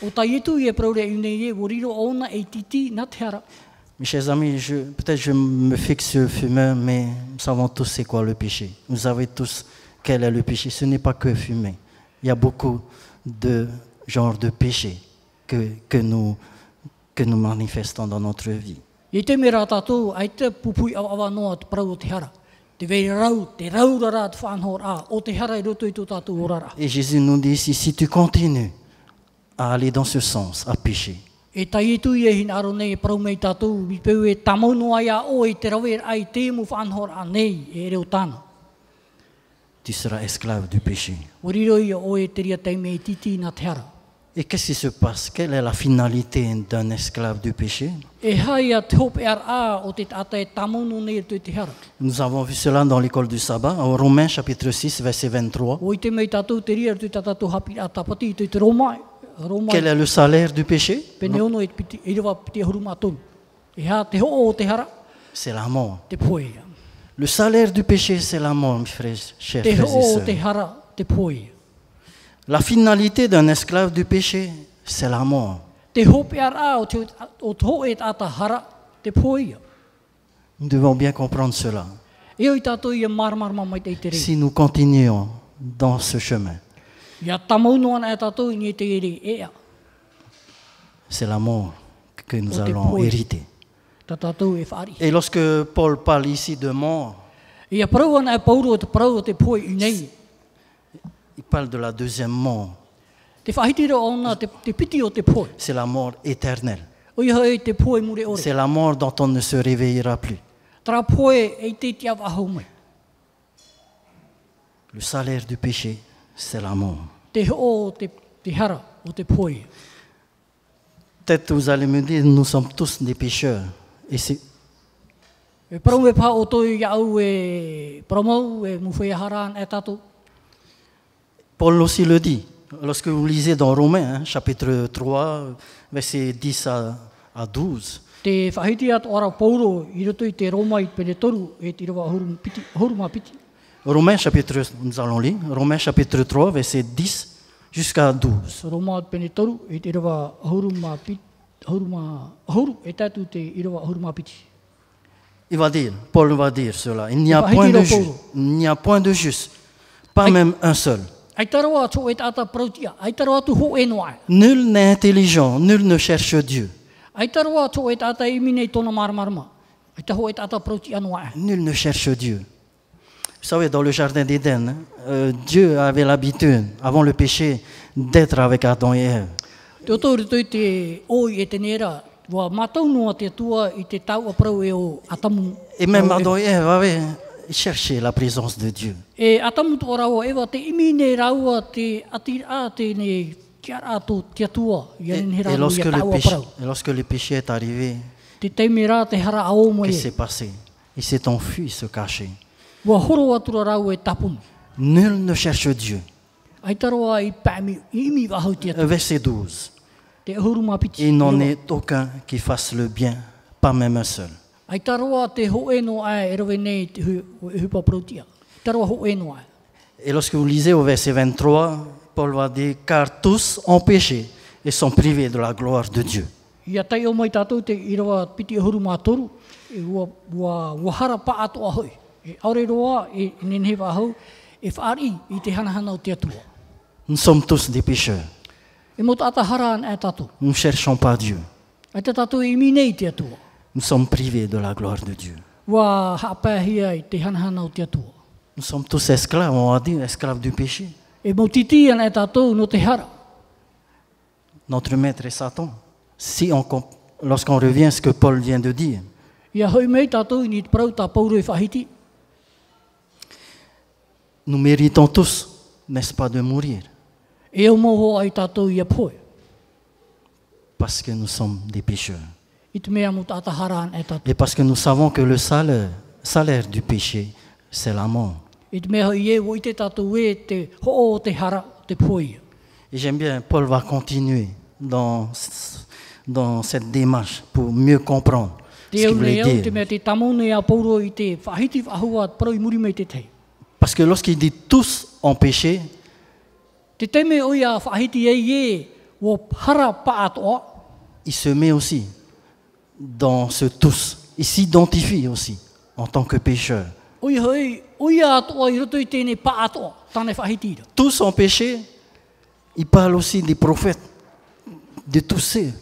O tai etu I e praure I unei e, o riro ona e titi na te hara. Mes chers amis, peut-être je me fixe sur le fumeur, mais nous savons tous c'est quoi le péché. Vous savez tous quel est le péché. Ce n'est pas que fumer. Il y a beaucoup de genres de péchés que nous manifestons dans notre vie. I te mera tātou, ai te pupui awa noa te parau o te hara. Te vei rau, te raurara te whanhor a, o te hara I roto I tō tātou orara. Et Jésus nous dit ici, si tu continues à aller dans ce sens, à pécher, E tai etu I e hin aro nei e parau mei tātou, I peu e tamau noa ia o e te rawe ai te mo whanhor a nei, e reo tāna. tu seras esclave du péché. O riro I o e te ria teime e titi na te hara. Et qu'est-ce qui se passe? Quelle est la finalité d'un esclave du péché? E haia te hope ar a o te tata e tamau no nei te hara. Nous avons vu cela dans l'école du sabbat, en Romains chapitre 6, verset 23. O I te mei tātou te ria te tātou hapi a tapati I te Roma. Quel est le salaire du péché? Pene ono e piti, e rewa piti huruma tonu. E ha te ho o te hara, C'est la mort. te poe. Le salaire du péché, c'est la mort, mes frères, chers Te frères ho et o te sœurs. hara, te poe. La finalité d'un esclave du péché, c'est la mort. Te hope ar a o te ho e tata hara, te poe. Nous devons bien comprendre cela. E o I tātou I marmarma mai te rei. Si nous continuons dans ce chemin, Ia tamau noa na e tātou I ni te rei e a. c'est la mort que nous O te allons poe. hériter. Ta tātou e whaari. Et lorsque Paul parle ici de mort, Ia parau ana e pauru o te parau o te poe I nei. il parle de la deuxième mort. Te whahitira o na te piti o te poe. C'est la mort éternelle. O iha e te poe mure ore. C'est la mort dont on ne se réveillera plus. Tara poe e te tia wahau mai. Le salaire du péché, c'est la mort. Te ho o te hara o te poe. Peut-être vous allez me dire, nous sommes tous des pécheurs. Et c'est E parau me pā o toi ia au e paramau e muwhai haran e tātou. Paul aussi le dit. Lorsque vous lisez dans Romains, chapitre 3, versets 10 à 12, Te whahiti atu ora pauro I roto I te Roma I pene toru e te rewa huruma piti. Romains chapitre, nous allons lire, Romains chapitre 3, versets 10 jusqu'à 12. Roma pene toru e te rewa huruma piti. Huru e tātou te I rewa huruma piti. Il va dire, Paul va dire cela, il n'y a Va point dire de au juste, Paul. il n'y a point de juste, pas même un seul. Ai tarawa tō e tāta prautia, ai tarawa tu ho e noa. Nul n'est intelligent, nul ne cherche Dieu. Ai tarawa tō e tāta I minei tōna marmarama. Ai taho e tāta prautia noa. Nul ne cherche Dieu. Vous savez, dans le jardin d'Éden, Dieu avait l'habitude, avant le péché, d'être avec Adam et Ève. Te o tō rito i te oi e te nera, wa mātau noa te tua i te tau aprau e o atamu. Et même Adam et Ève avaient cherché la présence de Dieu. E atamu tō rawa ewa te imi ne raua te atira te ne kiara tō te tua. Et lorsque le péché est arrivé, Te teime rā te hara ao mo qu'est-ce qui e. s'est passé? Il s'est enfui, se cachait. Wa horo atura rau e tapunu. Nul ne cherche Dieu. Ai taroa i pāmi, i imi wahau te atu. Verset 12. Te huru mapiti. Il n'en est aucun qui fasse le bien, pas même un seul. Ai taroa te hoeno ai e rawe nei te hupa protia. Taroa hoeno ai. Et lorsque vous lisez au verset 23, Paul va dire, car tous ont péché et sont privés de la gloire de Dieu. Ia tai o mai tātou te i rawa piti huru mātoru, e ua hara pa atoa hoi. E aure roa e nenhewa hau, e whaari i te hanahana o te atua. Nous sommes tous des pécheurs. E mo tāta hara an e tātou. Nous ne cherchons pas Dieu. Ai te tātou i mi nei te atua. Nous sommes privés de la gloire de Dieu. Wa hapahia i te hanahana o te atua. Nous sommes tous esclaves, on va dire, esclaves du péché. E mo titi an e tātou no te hara. Notre maître est Satan. Lorsqu'on revient à ce que Paul vient de dire, Ia hoi mei tātou i ni te parau tā pauro e whahiti. nous méritons tous, n'est-ce pas, de mourir. E o moho ai tātou ia poe. Parce que nous sommes des pécheurs. I te mea mo tāta hara an e tātou. Et parce que nous savons que le salaire du péché, c'est la mort. I te mea hoi e wo i te tātou e te ho'o te hara te poe. Et j'aime bien, Paul va continuer dans cette démarche pour mieux comprendre ce Te qu'il au voulait nei au te dire. mea te tamone a pauro i te whahiti whahua parau i muri mei te tei. Parce que lorsqu'il dit tous ont péché, Te teme o ia whahiti e wo hara pa atoa. il se met aussi dans ce tous. Il s'identifie aussi en tant que pécheur. O ia atoa i roto i tēne pa atoa. Tāne whahiti ira. Tous ont péché. Il parle aussi des prophètes, de tous ceux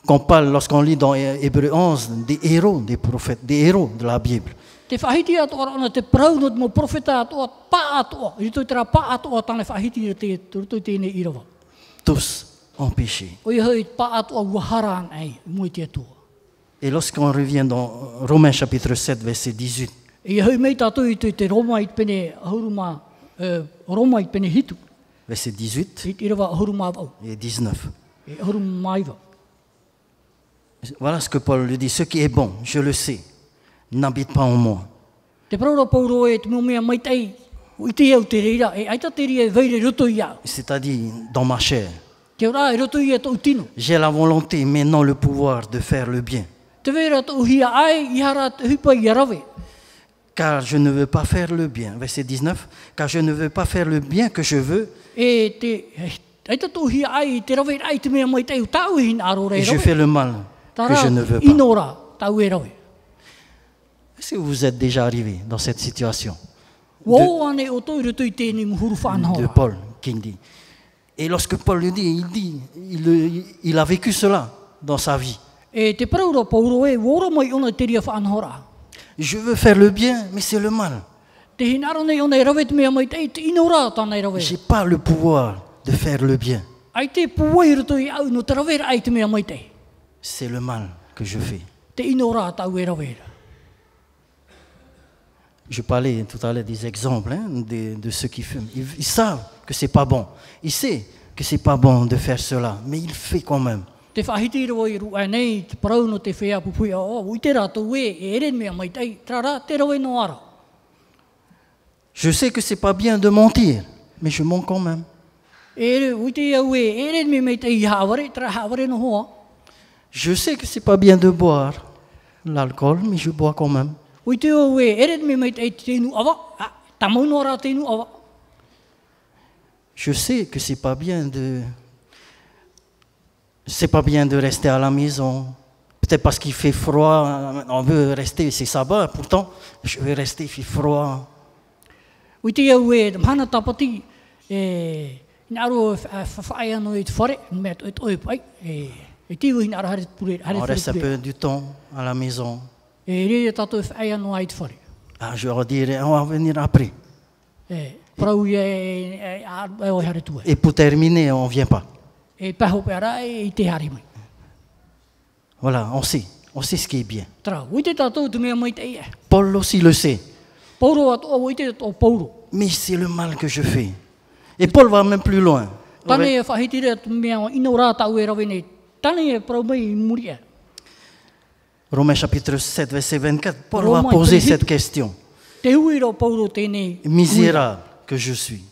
qu'on parle lorsqu'on lit dans Hébreux 11, des héros des prophètes, des héros de la Bible. Te whahiti atoa rana te parau no te mo profeta atoa pa atoa. I roto i tera pa atoa tāne whahiti ira te roto i tēne irawa. Tous ont péché. O ia pa atoa ua hara an ai mo i te atua. Et lorsqu'on revient dans Romains chapitre 7, verset 18, Ia hoi mei tātou i te Roma i te pene ahuruma, Roma i te pene hitu. verset 18 I te irawa ahuruma au. et 19. E ahuruma maiwa. Voilà ce que Paul lui dit. Ce qui est bon, je le sais, n'habite pas en moi. Te paraura pauro e te mea mai tei. O i te au te reira. E aita te ria e veire roto i au. C'est-à-dire dans ma chair. Te ora e roto i e tau tino. J'ai la volonté, mais non le pouvoir de faire le bien. Te vera tau hia ai i hara te hupa i arawe. Car je ne veux pas faire le bien. Verset 19. Car je ne veux pas faire le bien que je veux, E te... Aita tau hia ai te rawe ai te mea mai tei. Tau hin aro et re je rawe. fais le mal que je ne veux pas. Inora tau e rawe. Est-ce que vous êtes déjà arrivé dans cette situation Wo ane o tau roto i tēne muhuru de whanhora. Paul qui dit. Et lorsque Paul lui dit, il a vécu cela dans sa vie. E te paraura pauro e, wora mai ona te ria whanhora. Je veux faire le bien, mais c'est le mal. Te hinaro nei ona e rawe te mea mai tei, te inora tāna e rawe. Je n'ai pas le pouvoir de faire le bien. Ai te puai roto i au no te rawe ai te mea mai tei. C'est le mal que je fais. Te inora tau e rawe. Je parlais tout à l'heure des exemples de ceux qui fument. Ils savent que c'est pas bon. Ils savent que c'est pas bon de faire cela, mais ils le font quand même. Te whahiti rawa i rua nei, te parau no te whea pupui a o, ui te rātou e eren mea mai tei, trara te rawe no ara. Je sais que c'est pas bien de mentir, mais je mens quand même. Ui te au e eren mea mai tei i haware, tra haware no hoa. Je sais que c'est pas bien de boire l'alcool, mais je bois quand même. Ui te au e eren mea mai tei te nu awa, tamau no ara te nu awa. Je sais que c'est pas bien de rester à la maison. Peut-être parce qu'il fait froid, on veut rester, c'est sabbat, pourtant je veux rester, il fait froid. Ui te au e mana tapati, inaro whaai ano i te whare, mea te oe pai, e tiwa inaro hare pure, hare On reste un pure. peu du temps à la maison. E rea tato whaai ano ai te whare. Ah, je leur dirais, on va venir après. Parau e o hare tua. Et pour terminer, on ne vient pas. E paho pera e te hari mai. Voilà, on sait ce qui est bien. Tra, ui te tātou tu mea mai te ia. Paul aussi le sait. Pauro atoa ui te o pauro. Mais c'est le mal que je fais. Et Paul va même plus loin. Tane e whahitire tu mea o ino rā tau e rawe nei. Tane e parau mai I muri e. Romains chapitre 7, verset 24, Paul va Romains, poser Brigitte. cette question. Te hui rau pauro tēnei. Misérable que je suis,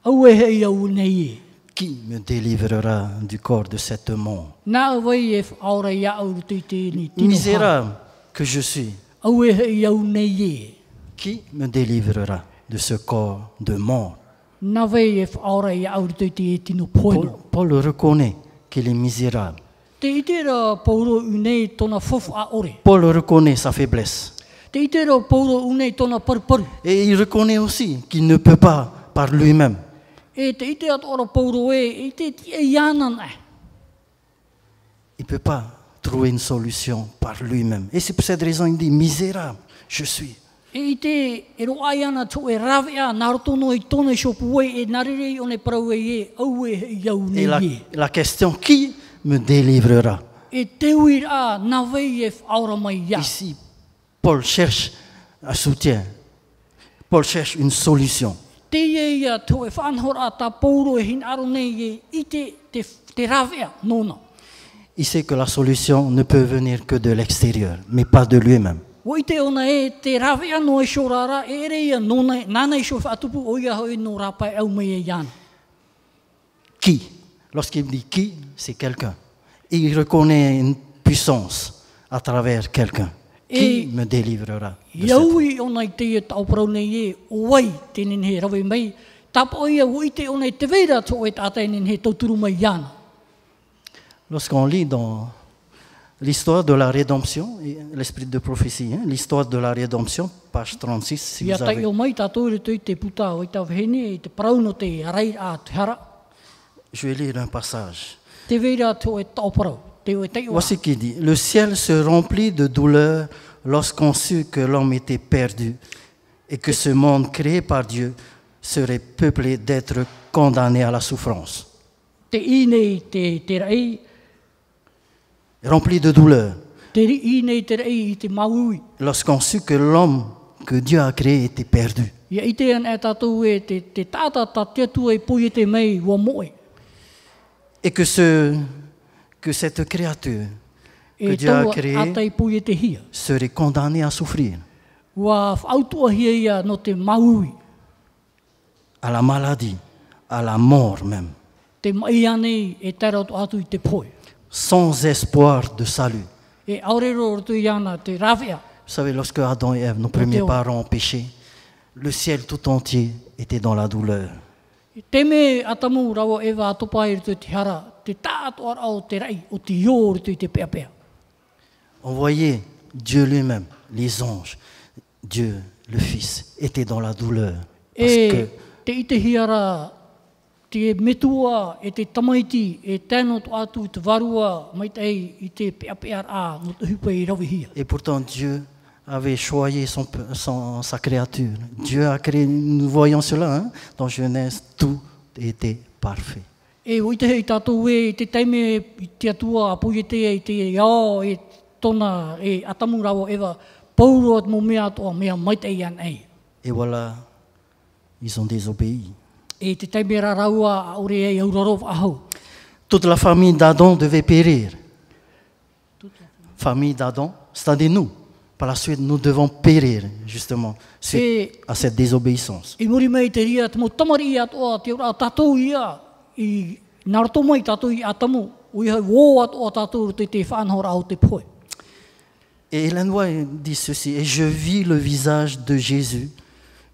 Au e hei au nei e. qui me délivrera du corps de cette mort? Nā wai e whaora ia au tui tēnei. Misérable que je suis, Au e hei au nei e. qui me délivrera de ce corps de mort? Nā wai e whaora ia au tui te tino poino. Paul reconnaît qu'il est misérable. Te itera pauro unei tona fofu a ore. Paul reconnaît sa faiblesse. Te itera pauro unei tona parparu. Et il reconnaît aussi qu'il ne peut pas par lui-même. E te ite at ora pauro e te e ianan e. Il ne peut pas trouver une solution par lui-même. Et c'est pour cette raison qu'il dit, misérable, je suis. E te e ro ai ana tō e rawe a narotono I tōna I shopu e e narere o ne parau e au e iau Et nei e. la question, qui me délivrera? E te ui a nā wei e whaora mai ia. Ici, Paul cherche un soutien. Paul cherche une solution. Te ia tō e whanhora a tā pauro e hin aro nei e I te rawe a nōna. Il sait que la solution ne peut venir que de l'extérieur, mais pas de lui-même. O I te ona e te rawe a no e shorara e ere ia nōna nāna I sho whaatupu o ia hoi no rapa au mai e iana. Qui? Lorsqu'il dit qui, c'est quelqu'un. Il reconnaît une puissance à travers quelqu'un. Qui me délivrera de cette... Iaui ona I te e tauparau nei e o wai tēnen he rawe mai. Tapa o ia o I te ona I te veira tō e tātai nen he tauturu mai iana. Lorsqu'on lit dans l'histoire de la rédemption, l'esprit de prophétie, hein, l'histoire de la rédemption, page 36, si Ia vous tai avez... o mai tātou re tui te puta o I tau whene I te parau no te arai a te hara. Je vais lire un passage. Te veira tō e tauparau. Te o e tei o Voici qui dit, le ciel se remplit de douleur lorsqu'on sut que l'homme était perdu et que ce monde créé par Dieu serait peuplé d'êtres condamnés à la souffrance. Te I nei te rei, Rempli de douleur te I nei te rei I te maui. lorsqu'on sut que l'homme que Dieu a créé était perdu. Ia I te an e tātou e te tāta ta te atua e pui e te mei ua moe. Et que cette créature que E Dieu a taua créée atai pui e te hia. serait condamnée à souffrir, Ua whautua hia ia no te maui. à la maladie, à la mort même, Te mai ane e tērau atu I te poi. sans espoir de salut. E aurero rotu I ana te rawea. Vous savez, lorsque Adam et Ève, nos premiers parents, ont péché, le ciel tout entier était dans la douleur. Te me atamu rawa e wā topa I rotu te hara. Te tātu ara o te rei o te io rotu I te pea pea. On voyait Dieu lui-même, les anges, Dieu, le Fils, étaient dans la douleur. Parce que E te I te hiara, te metua e te tamaiti e tēnō to atu te varua mai tei I te pea pea a no te hupa I rawi hia. Et pourtant, Dieu avait choisi sa créature. Dieu a créé, nous voyons cela, hein, dans Genèse, tout était parfait. E o I te hei tātou e te teime I te atua a pui e te I te iao e tona e atamu rawa e wā pauro at mo mea toa mea mai tei an ei. Et voilà, ils ont désobéi. E te teime ra raua a ore e auraro ahau. Toute la famille d'Adam devait périr. Famille d'Adam, c'est-à-dire nous. Par la suite, nous devons périr, justement, suite à cette désobéissance. I muri mei te ria, te mo tamari I atoa, te ora tātou ia, I naroto mai tātou I atamu, o I hau wō atoa tātou te whanhora au te poe. Et Ellen White dit ceci, et je vis le visage de Jésus,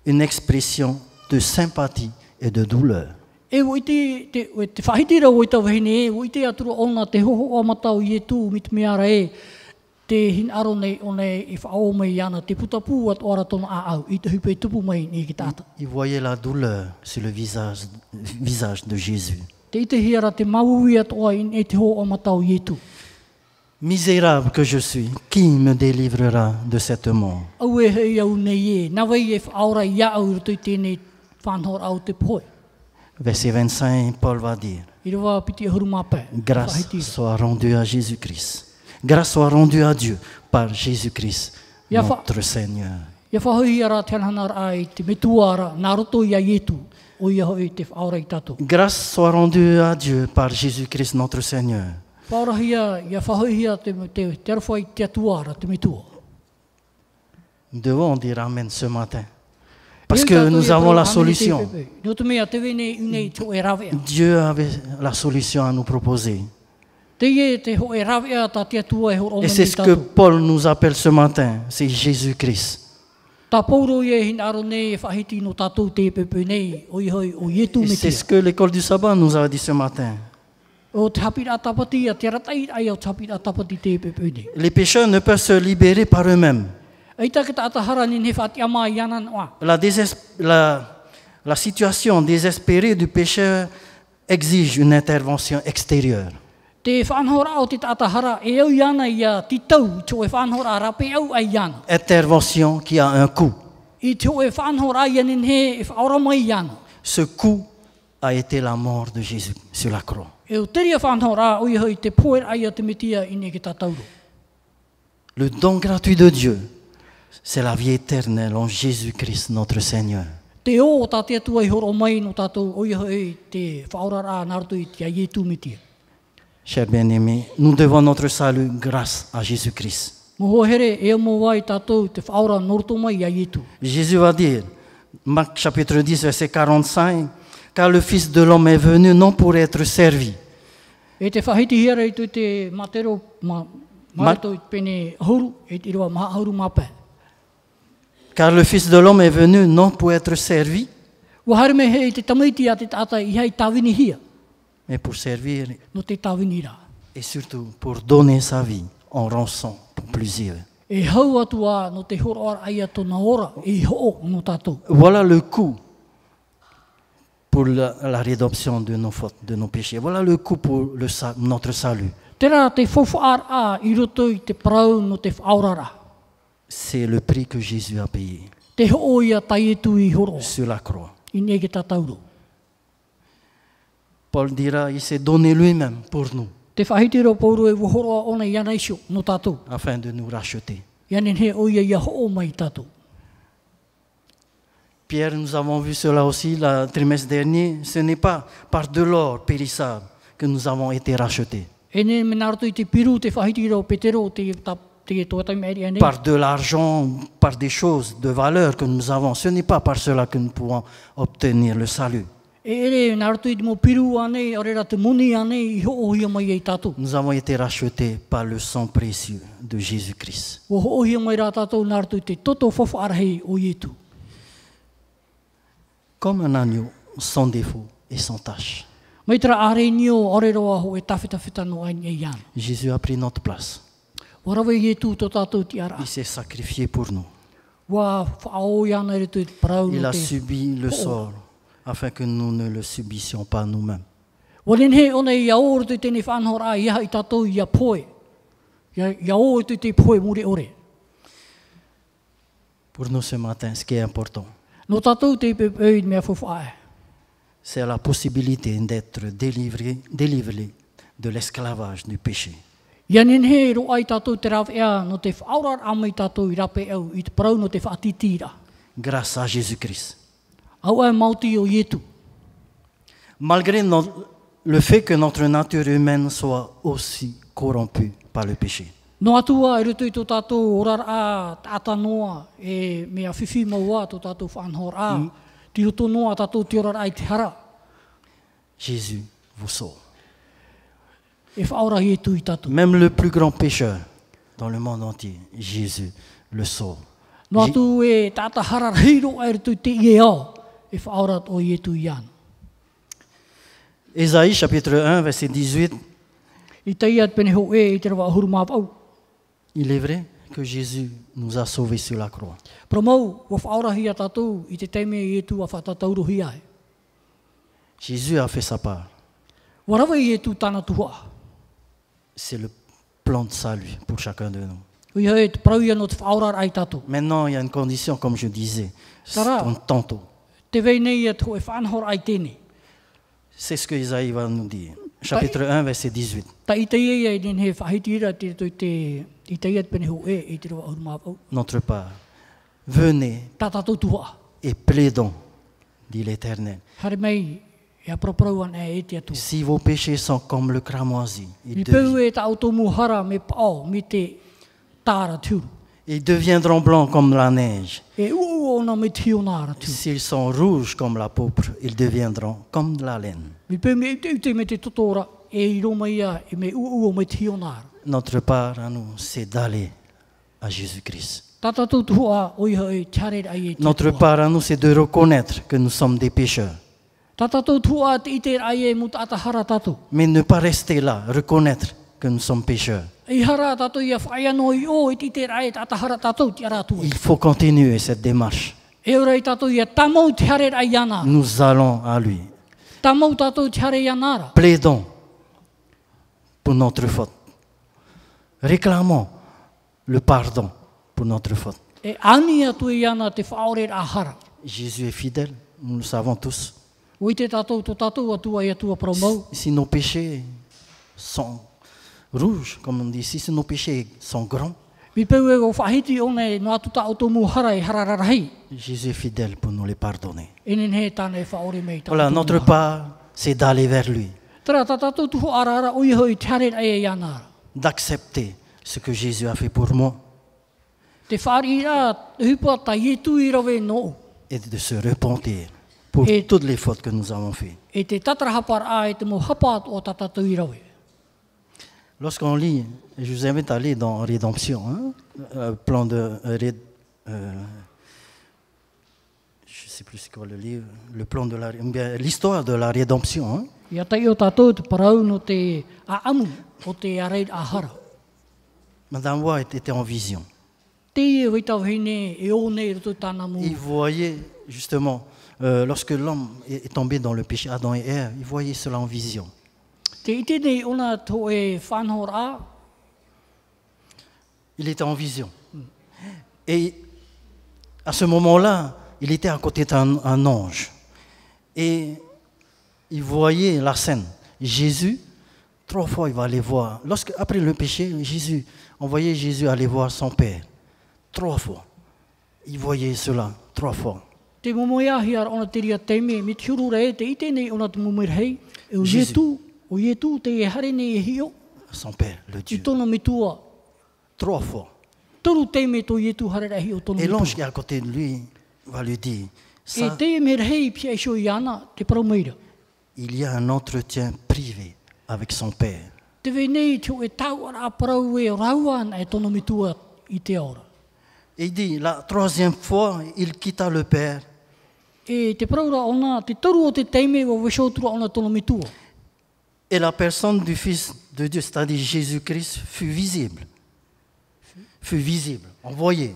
une expression de sympathie et de douleur. E o I te whahitira o I tau wahine e, o I te atura ona te hoho o matau I e tū mit meara e, te hin aro nei o nei I whao mai ana, te putapu at ora tona a au, I te hupe tupu mai ni ki tāta. Il voyait la douleur sur le visage de Jésus. Te I te hiara te maui at oa in e te ho o matau I e tū. Misérable que je suis, qui me délivrera de cette mort? Au e hei au nei e, nawai e whaora I au rutu I tēnei whanhora au te poe. Verset 25, Paul va dire, I rewa piti huru mape. grâce soit rendue à Jésus-Christ. Grâce soit rendue à Dieu par Jésus-Christ, Ya fa- notre Seigneur. Ia whahoi ara te anhana ara i te metua ara, nā roto ia ietu, o ia hoi te whaora i tato. Grâce soit rendue à Dieu par Jésus-Christ, notre Seigneur. Whaorahia, ia whahoi ia te arwha i te atua ara, te metua. Nous devons dire Amen ce matin. Parce que nous avons la solution. No te mea te wene unei te o e rawea. Dieu avait la solution à nous proposer. Te ie te ho e rawea ta te atua e horo Et omani c'est i ce que tato. Paul nous appelle ce matin, c'est Jésus-Christ. Ta pauro ie hin aro nei e whahiti no tatou te pepe nei, o i hoi o ietu Et me c'est tia. ce que l'école du sabbat nous a dit ce matin. O te hapira tapati a te ratai ai o te hapira tapati te pepe nei. Les pécheurs ne peuvent se libérer par eux-mêmes. Ei take ta atahara ni ne whati ama i anan oa. La situation désespérée du pécheur exige une intervention extérieure. Te whanhora o te atahara e au i ana i a titau, te o e whanhora rape au ai ana. Intervention qui a un coût. I te o e whanhora i anin he e whaora mai i ana. Ce coût a été la mort de Jésus sur la croix. E o teria whanhora o i hoi te poer ai a te mitia i ne ki tatauro. Le don gratuit de Dieu, c'est la vie éternelle en Jésus-Christ, notre Seigneur. Te o ta te atua i horo mai no tatou o i hoi te whaora rā naruto i te ai e tu mitia. Chers bien-aimés, nous devons notre salut grâce à Jésus-Christ. Mo ho here e mo wai tatou te whaora noroto mai i ai e tu. Jésus va dire, Marc chapitre 10, verset 45, car le Fils de l'homme est venu non pour être servi, E te whahiti hiara i tu te matero, maito i pene huru, e te rewa maha huru mape. car le Fils de l'homme est venu non pour être servi, Ua harime he i te tamaiti a te tata i hei tāwini hia, mais pour servir no te tāwini rā. et surtout pour donner sa vie en rançon pour plusieurs. E hau atua no te horo ara ai ato na ora, e ho no tatou. Voilà le coût pour la rédemption de nos fautes, de nos péchés. Voilà le coût pour notre salut. Tera te whawhaar a i roto i te parau no te whaorara. C'est le prix que Jésus a payé Te ho ia tai etu i horo, sur la croix. i nege tatauro. Paul dira, il s'est donné lui-même pour nous, Te whahitiro pauru e wuhoroa ona i ana isio no tatou. afin de nous racheter. Ianen he o ia ho mai tatou. Pierre, nous avons vu cela aussi le trimestre dernier. Ce n'est pas par de l'or périssable que nous avons été rachetés, E ne menaroto i te piru te whahitiro petero te toatai meri ane. par de l'argent, par des choses de valeur que nous avons. Ce n'est pas par cela que nous pouvons obtenir le salut. E ere naroto i te mo piru ane, orera te moni ane i ho ohia mai e tatou. Nous avons été rachetés par le sang précieux de Jésus-Christ. O ho ohia mai rā tatou naroto i te toto whawhaarahei o ietu. Comme un agneau sans défaut et sans tache. Mai tera are nio oreroa ho e tawhitawhita no ai nei iana. Jésus a pris notre place. Warawe ietu to tatou ti ara. Il s'est sacrifié pour nous. Wa whaao iana re tu te parau Il no a te. subi le sort afin que nous ne le subissions pas nous-mêmes. Wanen he ona i aoro te tene whanhora a iha i tatou i a poe. Ia o te te poe muri ore. Pour nous ce matin, ce qui est important, No tatou te pepe mea whawhae. c'est la possibilité d'être délivré de l'esclavage du péché. Ia nen he ro ai tatou te rawe ea no te whaorar amai tatou i rape au i te parau no te whaatitira. Grâce à Jésus-Christ. Au ai mauti o ietu. Malgré le fait que notre nature humaine soit aussi corrompue par le péché. No atua e rutu i tō tātou orar a tāta noa e mea whiwhi maua tō tātou whanhor a. Ti roto noa tātou te orar ai te hara. Jésus vous sauve. E whaora i tu i tātou. Même le plus grand pécheur dans le monde entier, Jésus le sauve. No atu e tāta hara hiro e rutu te ie ao. E whaora o i tu i an. Ésaïe chapitre 1 verset 18. I te iat pene ho e i te rawa ahuru māpau. Il est vrai que Jésus nous a sauvés sur la croix. Promau, wa whaora hi a tātou i te teime i tu a whatatauru hi ai. Jésus a fait sa part. Warawa i tu tāna tuhua. C'est le plan de salut pour chacun de nous. Ui hei te parau ia no te whaorar ai tātou. Maintenant, il y a une condition, comme je disais Sarah. tantôt. Te vei nei ia te ho e whanhor ai tēne. C'est ce que Isaïe va nous dire. Chapitre 1, verset 18. Ta i te ia i he whahitira te i te ia pene ho e te roa urumāpau. Notre part, venez Tā tātou tua. et plaidons, dit l'Éternel. Hare mei, e a proprauan e te atua. Si vos péchés sont comme le cramoisi, Mi peu e ta automu hara me pao, mi te tāra tūru. ils deviendront blancs comme la neige. E uu ona me tio nāra tūru. S'ils sont rouges comme la pourpre, ils deviendront comme de la laine. Mi peu me ute me te totora, e i roma ia, e me uu me tio nāra. Notre part à nous, c'est d'aller à Jésus-Christ. Tā tātou tua, oiha e tiare ai e te Notre tua. part à nous, c'est de reconnaître que nous sommes des pécheurs. Tā tātou tua te ite ai e muta atahara tātou. Mais ne pas rester là, reconnaître que nous sommes pécheurs. I hara tātou ia whaiano i o, e te ite ai te atahara tātou te ara tua. Il faut continuer cette démarche. E ora i tātou ia tamau te hare ai ana. Nous allons à lui. Tamau tātou te hare anara. Plaidons pour notre faute. Réclamons le pardon pour notre faute. E ani atu i ana te whaore ahara. Jésus est fidèle, nous le savons tous. O i te tātou to tātou atua i atua promau. Si nos péchés sont rouges, comme on dit ici, si nos péchés sont grands, Mi peu e o whahiti o nei no atu ta automu hara i harararahi. Jésus est fidèle pour nous les pardonner. E nen he tāne whaore mei ta Voilà, automu notre hara. part, c'est d'aller vers lui, Tara tā tātou tuho arara o i hoi te hare ai e anara. d'accepter ce que Jésus a fait pour moi Te whaari a hupa ta ietu i rawe no. et de se repentir pour Et- toutes les fautes que nous avons faites. E te tatarahapar a e te mo hapat o ta tātou i rawe. Lorsqu'on lit, je vous invite à lire dans Rédemption, hein, plan de je ne sais plus c'est quoi le livre, le plan de l'histoire de la rédemption. Hein. Ia tai o tātou te parau no te aamu o te arei ahara. Madame White était en vision. Te e waitau hine e o nei roto tāna mu. Il voyait justement, lorsque l'homme est tombé dans le péché, Adam et Ève, il voyait cela en vision. Te ite nei ona to e whanhor a. Il était en vision. Et à ce moment-là, il était à côté d'un ange. Et il voyait la scène. Jésus, 3 fois, il va aller voir. Après le péché, on voyait Jésus aller voir son Père. 3 fois. Il voyait cela 3 fois. Te momoiahi ar ona te ria teime, mi te hurura e te ite nei ona te momoirhei. E o Jésus. ietu te e hare nei e hio. Son Père, le I Dieu. tono mitua. 3 fois. Toru teime to ietu hare rei hio tono Et l'ange mitua. qui est à côté de lui va lui dire, E ça, te e merhei pia isho i ana, te paraumeira. il y a un entretien privé avec son Père. Te venei te o e tau ara parau e rauan e tono mitua i te ora. Et il dit, la 3e fois, il quitta le Père. E te paraura ona, te toru o te teime o weshotura ona tono mitua. Et la personne du Fils de Dieu, c'est-à-dire Jésus-Christ, fut visible. Fut visible, envoyé.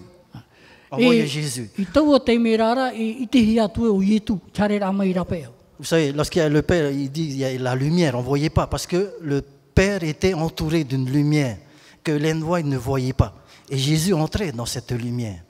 Envoyé Jésus. I tau o teime rara e i te hi atu e o ietu, tare rama i rapeo. Vous savez, lorsqu'il y a le Père, il dit il y a la lumière, on ne voyait pas, parce que le Père était entouré d'une lumière que l'envoyé ne voyait pas. Et Jésus entrait dans cette lumière.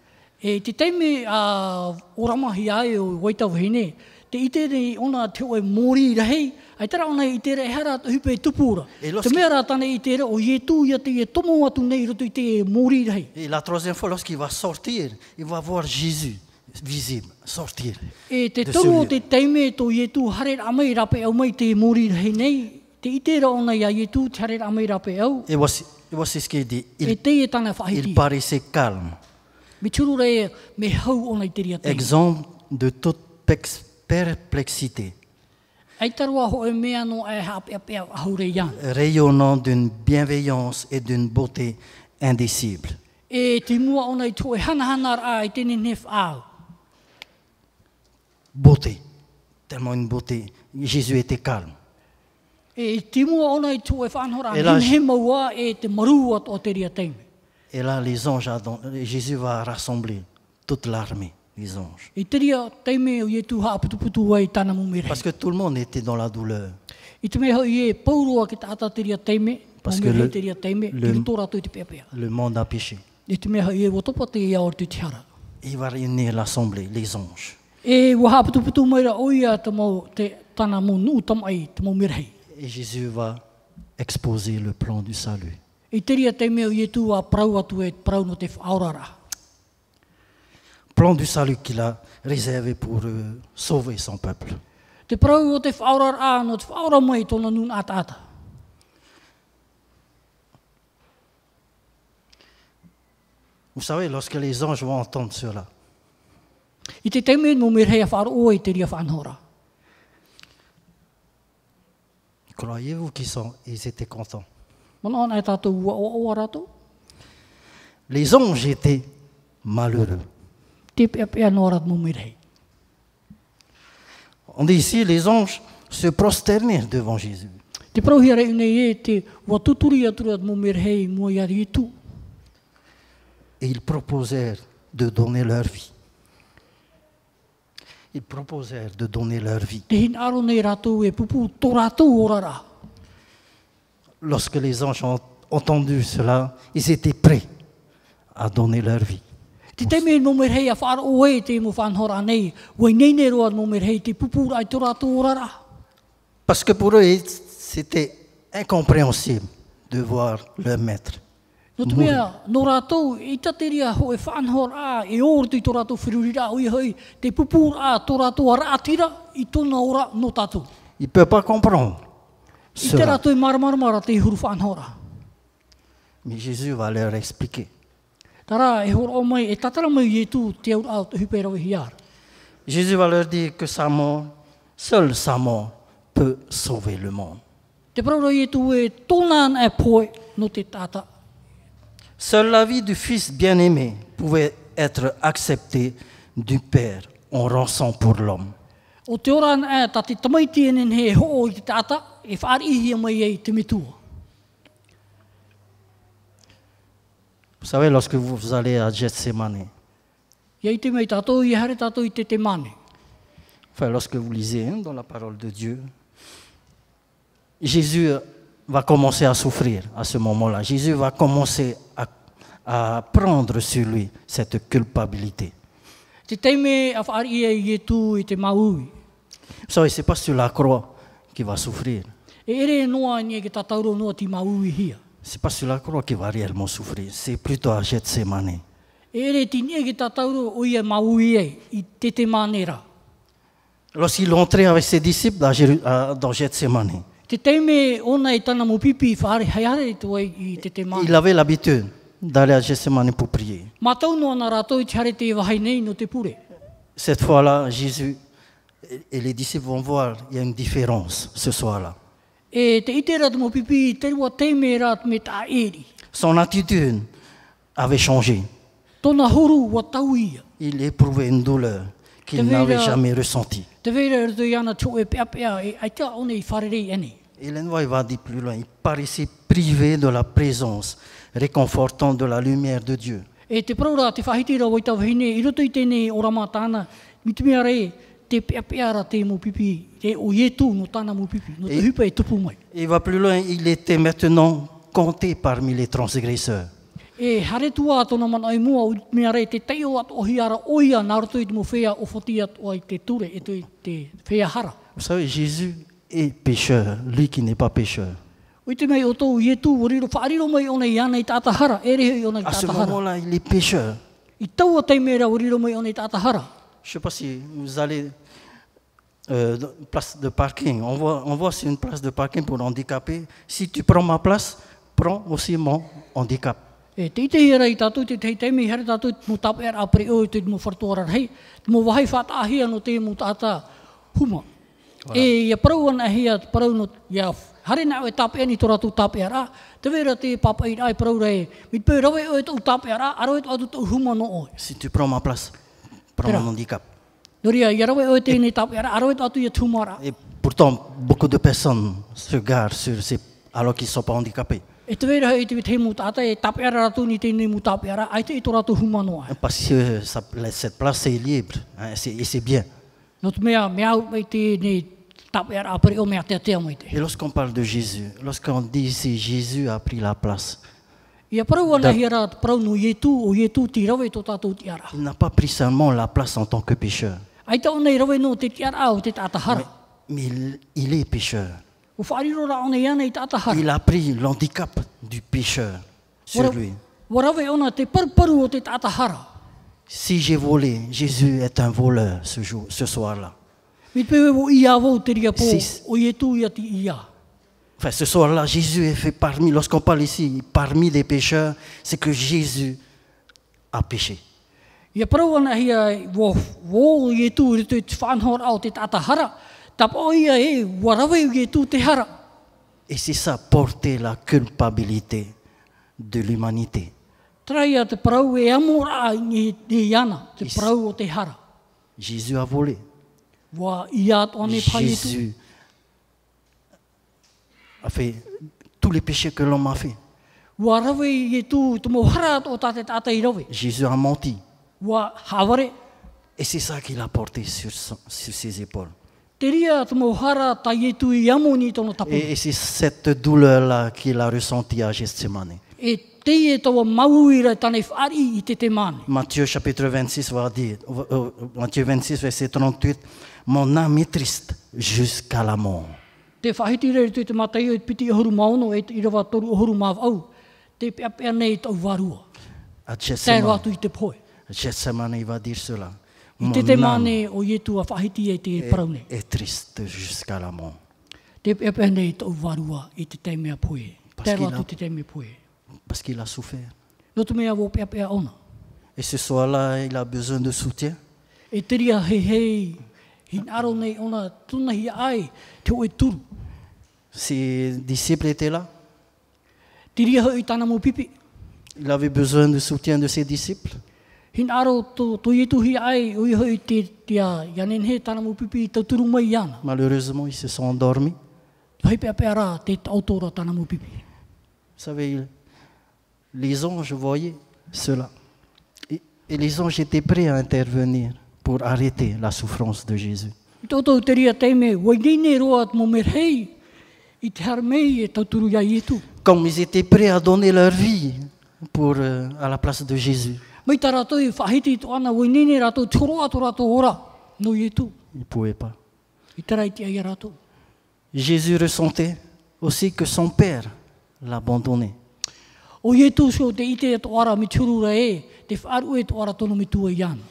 E te teime a oramahi ai o waitau hine, te ite nei ona te o e mori rahei, ai tera ona i tere e hara hupe e tupura. E Te lorsque- mea rā tane i tere o ietu ia te e tomo atu nei roto i te mori rahei. Et la 3e fois, lorsqu'il va sortir, il va voir Jésus visible, sortir. E te de toru o ce te teime to ietu hare amai rape au mai te mori rahei nei, te ite ra ona ia ietu te hare amai rape au, Et voici ce qu'il dit. e te e tana Il whahiti. paraissait calme, Me turu re me hau ona i te ria teime. exempt de toute perplexité, Ai tarua ho e mea no e hapea haure ian. rayonnant d'une bienveillance et d'une beauté indicible. E te mua ona i tō e hanahanar a i tēne nef au. Beauté, tellement une beauté. Jésus était calme. E te mua ona i tō e whanhora E la- he maua e te marua o te ria teime. Et là, les anges, Jésus va rassembler toute l'armée, les anges. I te ria teime o ietu haa putuputu ai tāna mumere. Parce que tout le monde était dans la douleur. I te mea i e paurua ki tāta te ria teime, Parce que mumere le- te ria teime, le- i roto rātou i te pēpea. Le monde a péché. I te mea i e wotopa te ia o te tiara. Il va réunir l'assemblée, les anges. E wa haa putuputu mai ra oia te mau te tana mo nu tamai te mo mirhei. Et Jésus va exposer le plan du salut. I teria te mea i tu a prau atu e prau no te whaorara. Plan du salut qu'il a réservé pour sauver son peuple. Te prau o te whaorara no te whaora mai tona nun ata. Vous savez, lorsque les anges vont entendre cela, I te te mea mo mirhei a whaaro o i teria whanhora. croyez-vous qu'ils étaient contents? Mana ana e tātou ua o rato. Les anges étaient malheureux. Te pea no rat mo mirhei. On dit ici, les anges se prosternèrent devant Jésus. Te prauhia rei nei e te ua tuturi aturat mo mirhei mo iari i tu. Et ils proposèrent de donner leur vie. Ils proposèrent de donner leur vie. Te hin aro nei rato e pupu tō ratou orara. Lorsque les anges ont entendu cela, ils étaient prêts à donner leur vie. Te te mea mo mirhei a whaaro o e te mo whanhora nei. Wai nei nei roa mo mirhei te pupu ai tō ratou orara. Parce que pour eux, c'était incompréhensible de voir leur maître. No te mea, no rātou, i tateria ho e whanhora e ōrtu i tō rātou whirurira oi hoi, te pupu a tō rātou a rātira i tōna ora no tātou. Ils ne peuvent pas comprendre I te cela. rātou i mara te huru whanhora. Mais Jésus va leur expliquer. Tara, e hora o mai, e tatara mai i tū te aur au te hupera o hiar. Jésus va leur dire que sa mort, seule sa mort, peut sauver le monde. Te praura i tū e tōnan e poe no te tata. Seule la vie du Fils bien-aimé pouvait être acceptée du Père en rançon pour l'homme. O te ora e ta te tamaiti enen he ho i te tata, e whaarihia mai e te metua. Vous savez, lorsque vous allez à Gethsemane, Iei te mei tātou, i hare tātou i te mane. enfin, lorsque vous lisez dans la parole de Dieu, Jésus va commencer à souffrir à ce moment-là. Jésus va commencer à prendre sur lui cette culpabilité. Te teime a whaarihia i tū i te maui. Vous savez, ce n'est pas sur la croix qu'il va souffrir. E ere noa ni e ke tatauro noa ti maui hia. Ce n'est pas sur la croix qu'il va réellement souffrir. C'est plutôt à Gethsemane. E ere ti ni e ke tatauro o ia maui e i te manera. Lorsqu'il entrait avec ses disciples dans Gethsemane, Te teime ona i tana mo pipi i whaare haiare i tue i te mane. il avait l'habitude d'aller à Gethsemane pour prier. Matau noa na rātou i te hare te wahai nei no te pure. Cette fois-là, Jésus et les disciples vont voir, il y a une différence ce soir-là. E te itera te mo pipi i te rua teime rāt me tā eri. Son attitude avait changé. Tona horu wa tau ia. Il éprouvait une douleur qu'il n'avait jamais ressentie. Te veira e rito iana tō e pea pea e aita one i wharerei ane. Et Lennoy va dire plus loin, il paraissait privé de la présence réconfortante de la lumière de Dieu. E te praura te whahitira wai tau hine, i roto i tēnei o rama tāna, mitumia rei, te pea pea ra te mo pipi, te o ietu no tāna mo pipi, no te hupa e tupu mai. Il va plus loin, il était maintenant compté parmi les transgresseurs. E hare tua tōna mana i mua, mea rei te teio at o hiara oia, nā roto i te mo whea o whoti at o i te ture, e te whea hara. Vous savez, Jésus est pécheur, lui qui n'est pas pécheur. O i te mei o tō ietu, o riro whaariro mai o nei ana i tāta hara, e rehe i o nei À ce tāta hara. moment-là, il est pécheur. I taua te mera o riro mai o nei tāta hara. Je ne sais pas si vous allez dans une place de parking. On voit sur une place de parking pour handicapés. Si tu prends ma place, prends aussi mon handicap. E te ite hira i tātou, te teimi hara tātou, mo tape ar apre o i te mo whartuara rei, te mo wahai whātahia no te mo tāta huma. E ia parau ana hia, parau no, ia hare nā o e tape ani tō rātou tape ara, te vera te papa i rai parau rei, mi te pē rawe o e tō tape ara, aro e tō tō huma no oi. Si tu prends ma place, prends Pera. mon handicap. Noria, ia rawe o e tēnei tape ara, aro e tō ia tūmara. Et pourtant, beaucoup de personnes se garent sur ces, alors qu'ils ne sont pas handicapés. E te vera hei te te mo tāta, e tape ara rātou ni tēnei mo tape ara, ai te i tō rātou huma no ai. Parce que cette place est libre hein, et c'est bien. No te mea, mea au mai tēnei tape ara apre o mea te atea mai te. Et lorsqu'on parle de Jésus, lorsqu'on dit ici Jésus a pris la place, Ia parau ana hira parau no ietu o ietu ti rawe tō tātou ti ara. il n'a pas pris seulement la place en tant que pécheur, Ai tau nei rawe no te ti ara o te tāta hara. Mais il est pécheur. O wharirora ona i ana i tātahara. Il a pris l'handicap du pécheur sur lui. Warawe ona te paruparu o te tātahara. Si j'ai volé, Jésus est un voleur ce soir-là. Mi pewe o ia wau te ria po, Si- o ie tu ia ti ia. Enfin, ce soir-là, Jésus est fait parmi, lorsqu'on parle ici, parmi les pécheurs, c'est que Jésus a péché. Ia parau ana hia wo ie tu rito i te whanhora o te tātahara. Tapa o ia e, warawe o ie tu te hara. Et c'est ça, porter la culpabilité de l'humanité. Trai te parau e amora i iana, te parau o te hara. Jésus a volé. Wa ia to ane pai e tu. Jésus a fait tous les péchés que l'homme a fait. Wa rawe i tu, te mohara o tate tata i rawe. Jésus a menti. Wa haware, Et c'est ça qu'il a porté sur ses épaules. te ria te mohara tai e tu i amo ni tono tapu. Et c'est cette douleur-là qu'il a ressentie à Gethsemane. E te e tawa mauira tane whari i te mane. Matthieu chapitre 26 va dire, Matthieu 26 verset 38, mon âme est triste jusqu'à la mort. Te whahitire te matai o i piti ohuru maono e i rawa toru ohuru maw au. Te pia nei tau warua. À Tēro atu i te poe. Gethsemane, il va dire cela. I Mon te âme mane o ietu a whahiti e te parau nei. est triste jusqu'à la mort. Te pia nei tau warua i te te mea poe. Parce Tēro qu'il a- atu te te mea poe. Parce qu'il a souffert. No te mea wo pia ona. Et ce soir-là, il a besoin de soutien. E te ria hei hin aro nei ona tuna hi ai te o e turu. Ses disciples étaient là. Te ria hoi tana mo pipi. Il avait besoin de soutien de ses disciples. Hin aro to ietu hi ai ui hoi te tia yanen he tana mo pipi i tau turu mai iana. Malheureusement, ils se sont endormis. Hei pia rā te autora tana mo pipi. Vous savez, les anges voyaient cela. Et les anges étaient prêts à intervenir pour arrêter la souffrance de Jésus. I tautou te ria teime, wai nei ne roa at mo merhei i te harmei e tau turu ia ietu. Comme ils étaient prêts à donner leur vie pour, à la place de Jésus. Mai tā rātou i whahiti to ana, wai nei ne rātou toro ato rātou ora no ietu. Ils ne pouvaient pas. I tarai te aia rātou. Jésus ressentait aussi que son Père l'a abandonné. O ietu sio te ite e to ara mi turura e, te whaaru e to ara tono mi tua iana.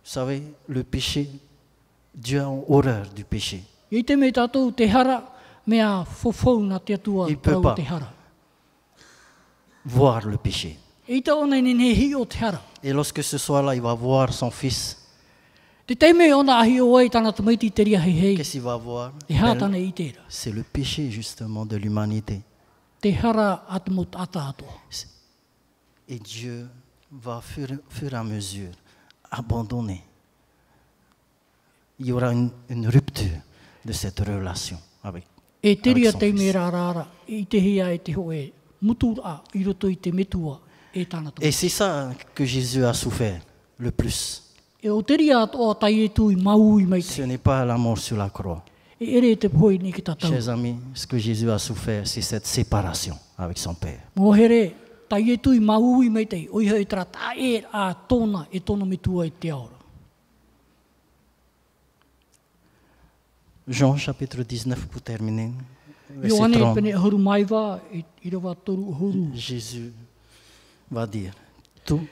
Vous savez, le péché, Dieu a horreur du péché. I te me tātou te hara, mea fofou na te atua Il peut parau pas. te hara. Voir le péché. I ta ona ne hi o te hara. Et lorsque ce soir-là, il va voir son fils, Te teime ona ahi o ai tana tamaiti te ria hei hei. qu'est-ce qu'il va voir? Te hātana i tērā. C'est le péché justement de l'humanité. Te hara at mo tata atoa. Et Dieu va, fur et à mesure, abandonner. Il y aura une rupture de cette relation avec, E te avec ria son teime fils. rārara, i te hea e te hoe, mutu a, i roto i te metua, e tāna tō. Et c'est ça que Jésus a souffert le plus. E o te ria atoa tai e tu i mau i mai Ce te. n'est pas la mort sur la croix. E ere te pohoi ni ki tatau. Chers amis, ce que Jésus a souffert, c'est cette séparation avec son Père. Mō here, tai e tu i mau i mai te, o i hei tera ta e a tōna e tono metua e te aora. Jean chapitre 19 pour terminer. Verset Ioane 30. pene huru maiwa, i rawa toru huru. Jésus va dire, tout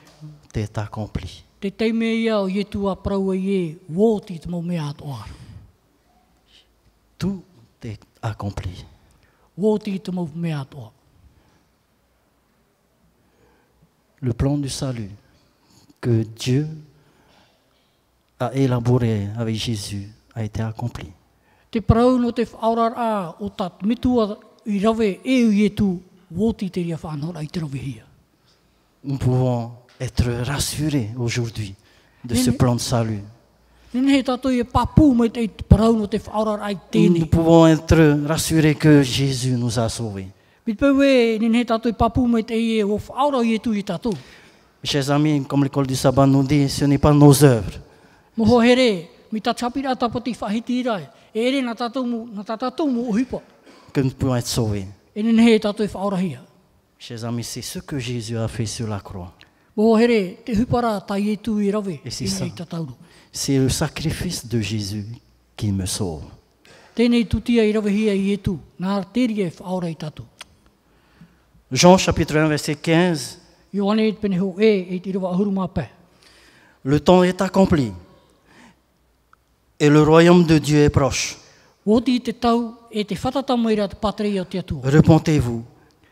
est accompli. Te teime ia o ietu a praua i e, wōti te mau mea atoa. Tout est accompli. Wōti te mau mea atoa. Le plan du salut que Dieu a élaboré avec Jésus a été accompli. Te parau no te whaorara o tat mitua i rawe e u ietu, wōti te ria whanora i te rawe hia. Nous pouvons être rassurés aujourd'hui de ce plan de salut. Nene he tātou e papu mai te parau no te whaorara ai Nous tēnei. pouvons être rassurés que Jésus nous a sauvés. Mit pau e, nene he tātou e papu mai te e o whaora i ietu i tātou. Chers amis, comme l'école du sabbat nous dit, ce n'est pas nos œuvres, Moho here, mi ta chapira tapati whahiti rai. E ere na tātou mo uhipa. que nous pouvons être sauvés. E nene he tātou e whaora hia. Chers amis, c'est ce que Jésus a fait sur la croix. Moho here, te hupara tai ietu i rawe. E c'est i ça. nei tātauru. C'est le sacrifice de Jésus qui me sauve. Tēnei tutia I rawahia I etu, nā teri e whaora I tātou. Jean chapitre 1 verset 15. Ioane pene ho e te rawa ahuru mā pē. Le temps est accompli et le royaume de Dieu est proche. Woti te tau e te whatatamoira te patrei o te atua. Repentez-vous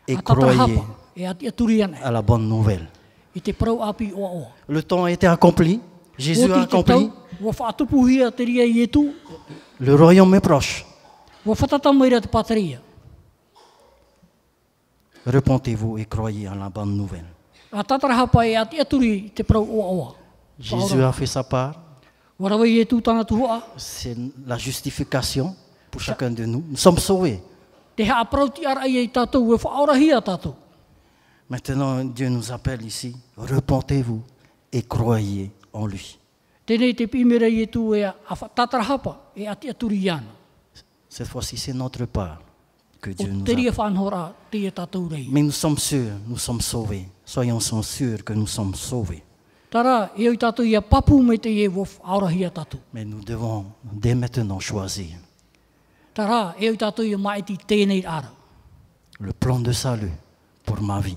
et A croyez tatarahapa e ati aturi ana. à la bonne nouvelle. I te parau api oa oa. Le temps a été accompli. Jésus a Woti te accompli. tau, wa whaatupuhia te ria I etu, Le royaume est proche. wa whatatamoira te patrei. Repentez-vous et croyez à la bonne nouvelle. A tatarahapa e ati aturi te parau oa oa. Jésus a fait sa part. Warawa I etu tāna tuhua, C'est la justification pour chacun de nous. Nous sommes sauvés. te haa prauti ara I tātou, e whaorahia tātou. Maintenant, Dieu nous appelle ici. Repentez-vous et croyez en lui. Tēnei te pimera I etu e a tatarahapa e ati aturi ana. Cette fois-ci, c'est notre part que O Dieu nous te ria appelle. whanhora te e tātou rei. Mais nous sommes sûrs, nous sommes sauvés. Soyons sûrs que nous sommes sauvés. Tara, e oi tātou ia papu me te e wo aurahia tātou. Mais nous devons dès maintenant choisir Tara, e oi tātou ia maiti tēnei ara. le plan de salut pour ma vie.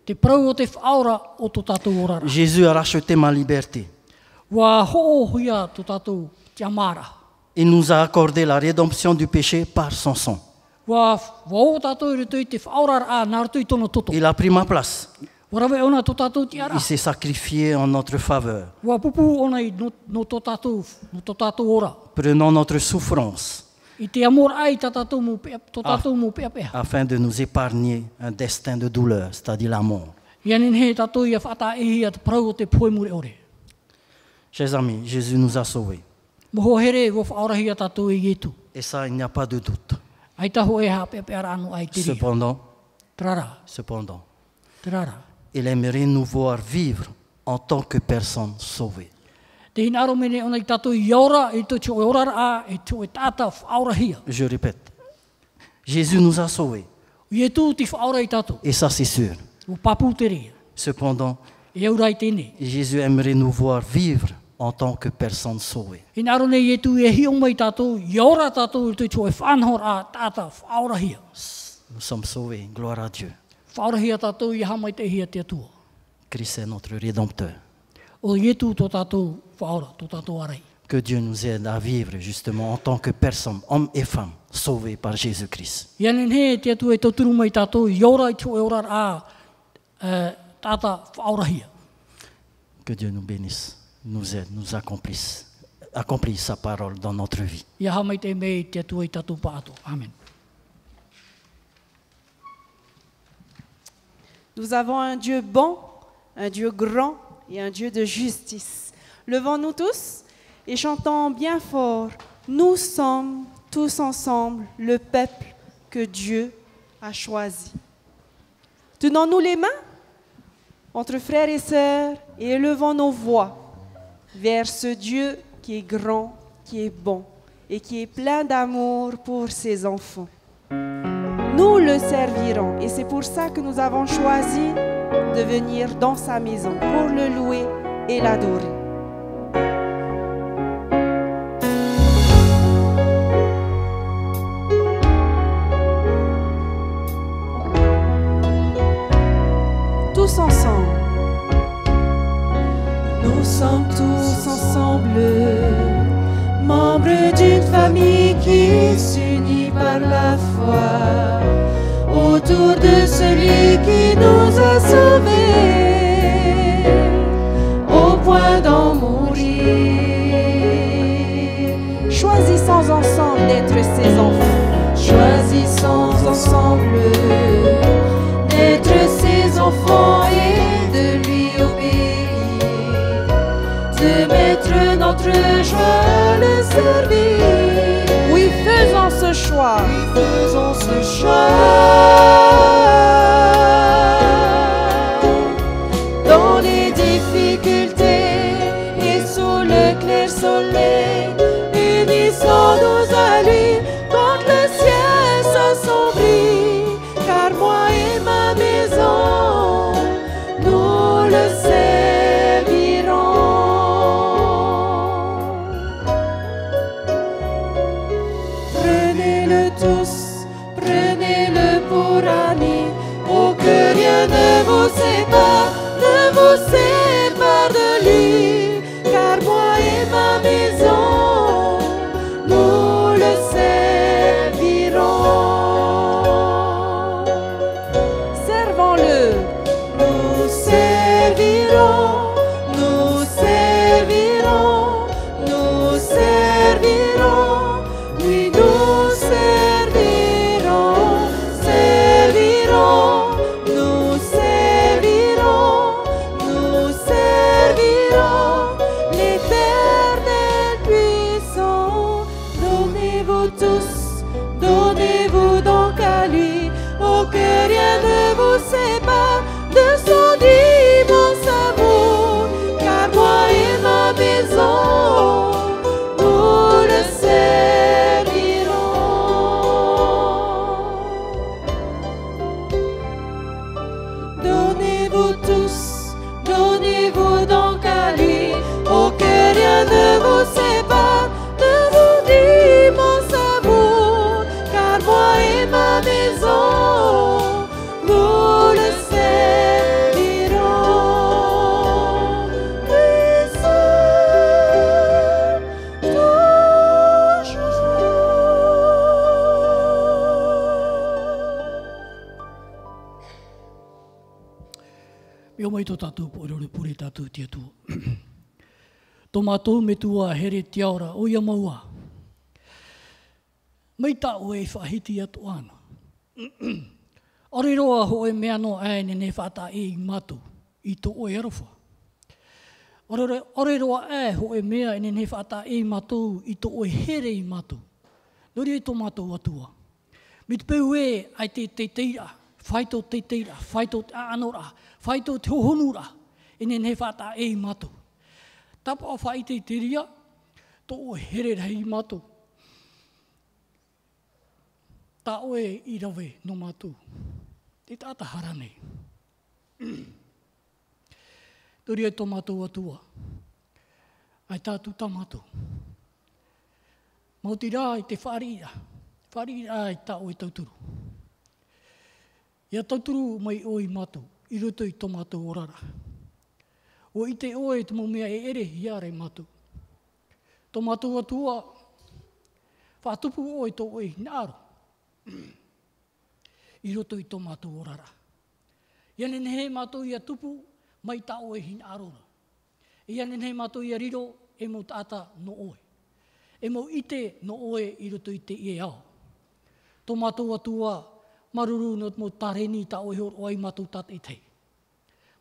Te prau o te whaora o tō tātou orara. Jésus a racheté ma liberté. Wa hoohia tō tātou te amara. Il nous a accordé la rédemption du péché par son sang. Wa o tātou i te whaora a nā rato I tono toto. Il a pris ma place. Warawe ona tō tātou te ara. Il s'est sacrifié en notre faveur, Wa pupu ona I no tō tātou ora. prenant notre souffrance I te amor ai tā tātou mo pea, tō tātou mo pea pea. afin de nous épargner un destin de douleur, c'est-à-dire la mort. Ianin he tātou ia whata ehi a te prau o te poemure ore. Chers amis, Jésus nous a sauvés. Moho here wo whaorahia tātou I etu. Et ça, il n'y a pas de doute. Ai taho e ha pea pea anu ai te ria. Cependant, Trara. il aimerait nous voir vivre en tant que personnes sauvées. Te hina aro mene ona I tātou I ora, I tō tō orara a, I tō e tāta whaorahia. Je répète, Jésus nous a sauvés. I e tū te whaora I tātou. Et ça, c'est sûr. O papu te ria. Cependant, E aurai tēne. Jésus aimerait nous voir vivre en tant que personnes sauvées. Hina aro nei e tū e hiong mai tātou, I ora tātou I tō tō e whanhor a tāta whaorahia. Nous sommes sauvés, gloire à Dieu. Whaorahia tātou I hamai te hia te atua. Christ est notre Rédempteur. O I e tū tō tātou whaora, tō tātou arei. Que Dieu nous aide à vivre justement en tant que personnes, hommes et femmes, sauvés par Jésus-Christ. Ianin he te atua e tōturu mai tātou, I ora I tō e ora a tāta whaorahia. Que Dieu nous bénisse, nous aide, nous accomplisse sa parole dans notre vie. Ia hamai te mei te atua I tātou pāto. Amen. Nous avons un Dieu bon, un Dieu grand et un Dieu de justice. Levons-nous tous et chantons bien fort. Nous sommes tous ensemble le peuple que Dieu a choisi. Tenons-nous les mains entre frères et sœurs et élevons nos voix vers ce Dieu qui est grand, qui est bon et qui est plein d'amour pour ses enfants. Nous le servirons et c'est pour ça que nous avons choisi de venir dans sa maison pour le louer et l'adorer. Tous ensemble. Nous sommes tous ensemble, membres d'une famille qui s'unit par la foi, autour de celui qui nous a sauvés, au point d'en mourir. Choisissons ensemble d'être ses enfants. Choisissons ensemble d'être ses enfants et de lui obéir, de mettre notre joie à le servir. Oui, faisons ce choix. Oui, faisons ce choix. Dans les difficultés et sous le clair soleil, unissons-nous à lui quand le ciel s'assombrit. Car moi et ma maison, nous le servirons. Prenez Prenez-le tous, prenez-le pour ami. Oh, que rien ne vous sépare de lui. Car moi et ma maison, nous le servirons. Servons-le. Nous servirons, nous servirons, nous servirons. Oui, nous servirons, servirons, nous servirons, nous servirons. L'Éternel puissant, donnez-vous tous, donnez-vous donc à lui. Oh, que rien ne vous sépare de son immense amour. Car moi et ma maison, nous le servirons. Donnez-vous tous, donnez-vous donc à lui. Oh, que rien ne vous sépare de son immense amour. Car moi et ma maison, nous le servirons. Oui, seul, Mio mai tō tātou po rore pure tātou tia tua. Tō mātou me tua here te aora o ia maua. Mai tā o e whahiti atu ana. Ore roa ho e mea no aene ne whata e i mātou i tō o e arofa. Ore roa e ho e mea ene ne whata e i mātou i tō o e here i mātou. Nori e tō mātou atua. Me te peu e ai te teira, whaito te teira, whaito te aanora, whaito te hohonura, ene ne whata e i mātou. Tapa o whai te ria, tō o here rei i mātou. Tā oe i rawe no mātou. Te tāta hara nei. Tori e tō mātou atua. Ai tātou tā mātou. Mauti rā i te whārira. Whārira i tā oe tauturu. Ia tauturu mai o i mātou. I roto i tō mātou orara. O i te oe te mumea e ere i are mātou. Tō mātou atua. Whātupu o i tō oe nāro. I roto i tō mātou orara. Ia nehe mātou ia tupu mai tā oe hin arora. Ia nehe mātou ia riro e mo tāta no oe. E mo ite no oe i roto i te ie ao. Tō mātou atua maruru no mo tareni tā oe hor oai mātou tātai tei.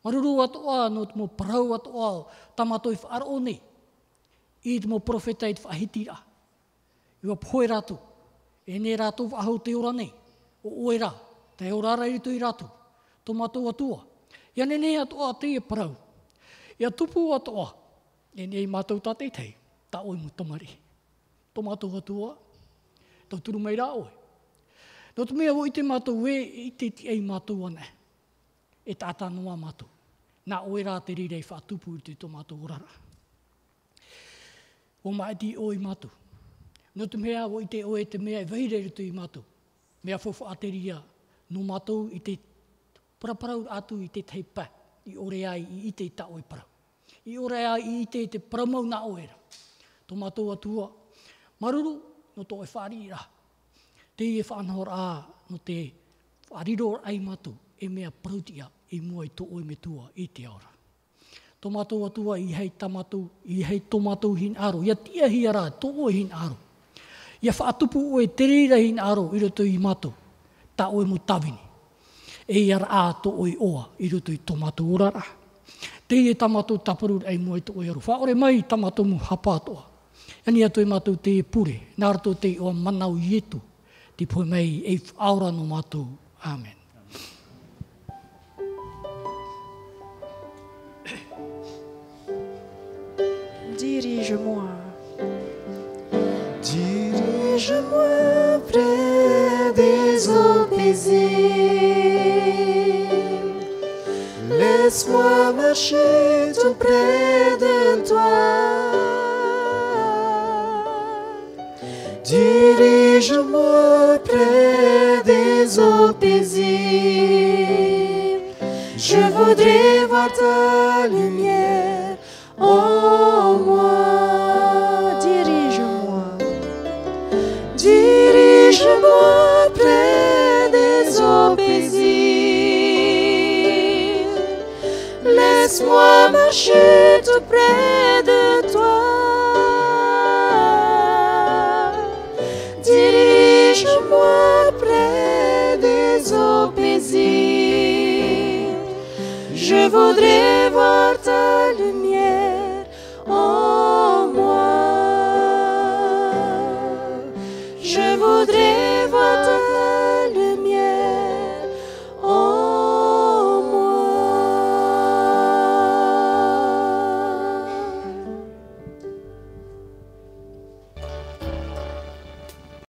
Maruru atua no mo parau atua tā mātou i whaarone. I te mo profeta i te whahitira. Iwa poe ratu. E ne rātou wahau te ora nei, o oe rā, te orara i rito i rātou, tō mātou atua. Ia ne atua te e parau. Ia tupu atua, e ne mātou tātei tei, tā oe mo tamari. Tō mātou atua, tau turu mai rā oe. Nō te mea o i te mātou e, i te ei mātou ane, e tātā noa mātou. Nā oe rā te rirei whātupu i te tō mātou orara. O mai ti oe mātou. No te mea o i te oe te mea e veire rutu i mātou. Mea fofu ateria no mātou i te paraparau atu i te teipa. I ore ai i te ta oe parau. I ore ai i te paramau na oera. Tō mātou atua. Maruru no tō e whārira. Te e whanahor a no te whariro ai mātou. E mea parautia i mua i tō oe me tua i te aura. Tō mātou atua i hei tamatu, i hei tō mātou hin aro. Ia tia hi ara tō oe hin aro. Ia whaatupu oe te reira hin aro i roto i mātou, tā oe mo tawini. E iara ā tō oe oa i roto i tō mātou orara. Te e tamatou taparur ai mua i tō oe aru. Whaore mai tamatou mu hapātoa. Ani atu e mātou te e pure, nā rato te oa manau i etu, te poe mai e whaora no mātou. Amen. Dirige-moi. Dirige-moi près des eaux paisibles. Laisse-moi marcher tout près de toi. Dirige-moi près des eaux paisibles. Je voudrais voir ta lumière en moi. Dirige-moi. Dirige-moi près des eaux paisibles. Laisse-moi marcher tout près de toi. Dirige-moi près des eaux paisibles. Je voudrais voir ta lumière en moi. Je voudrais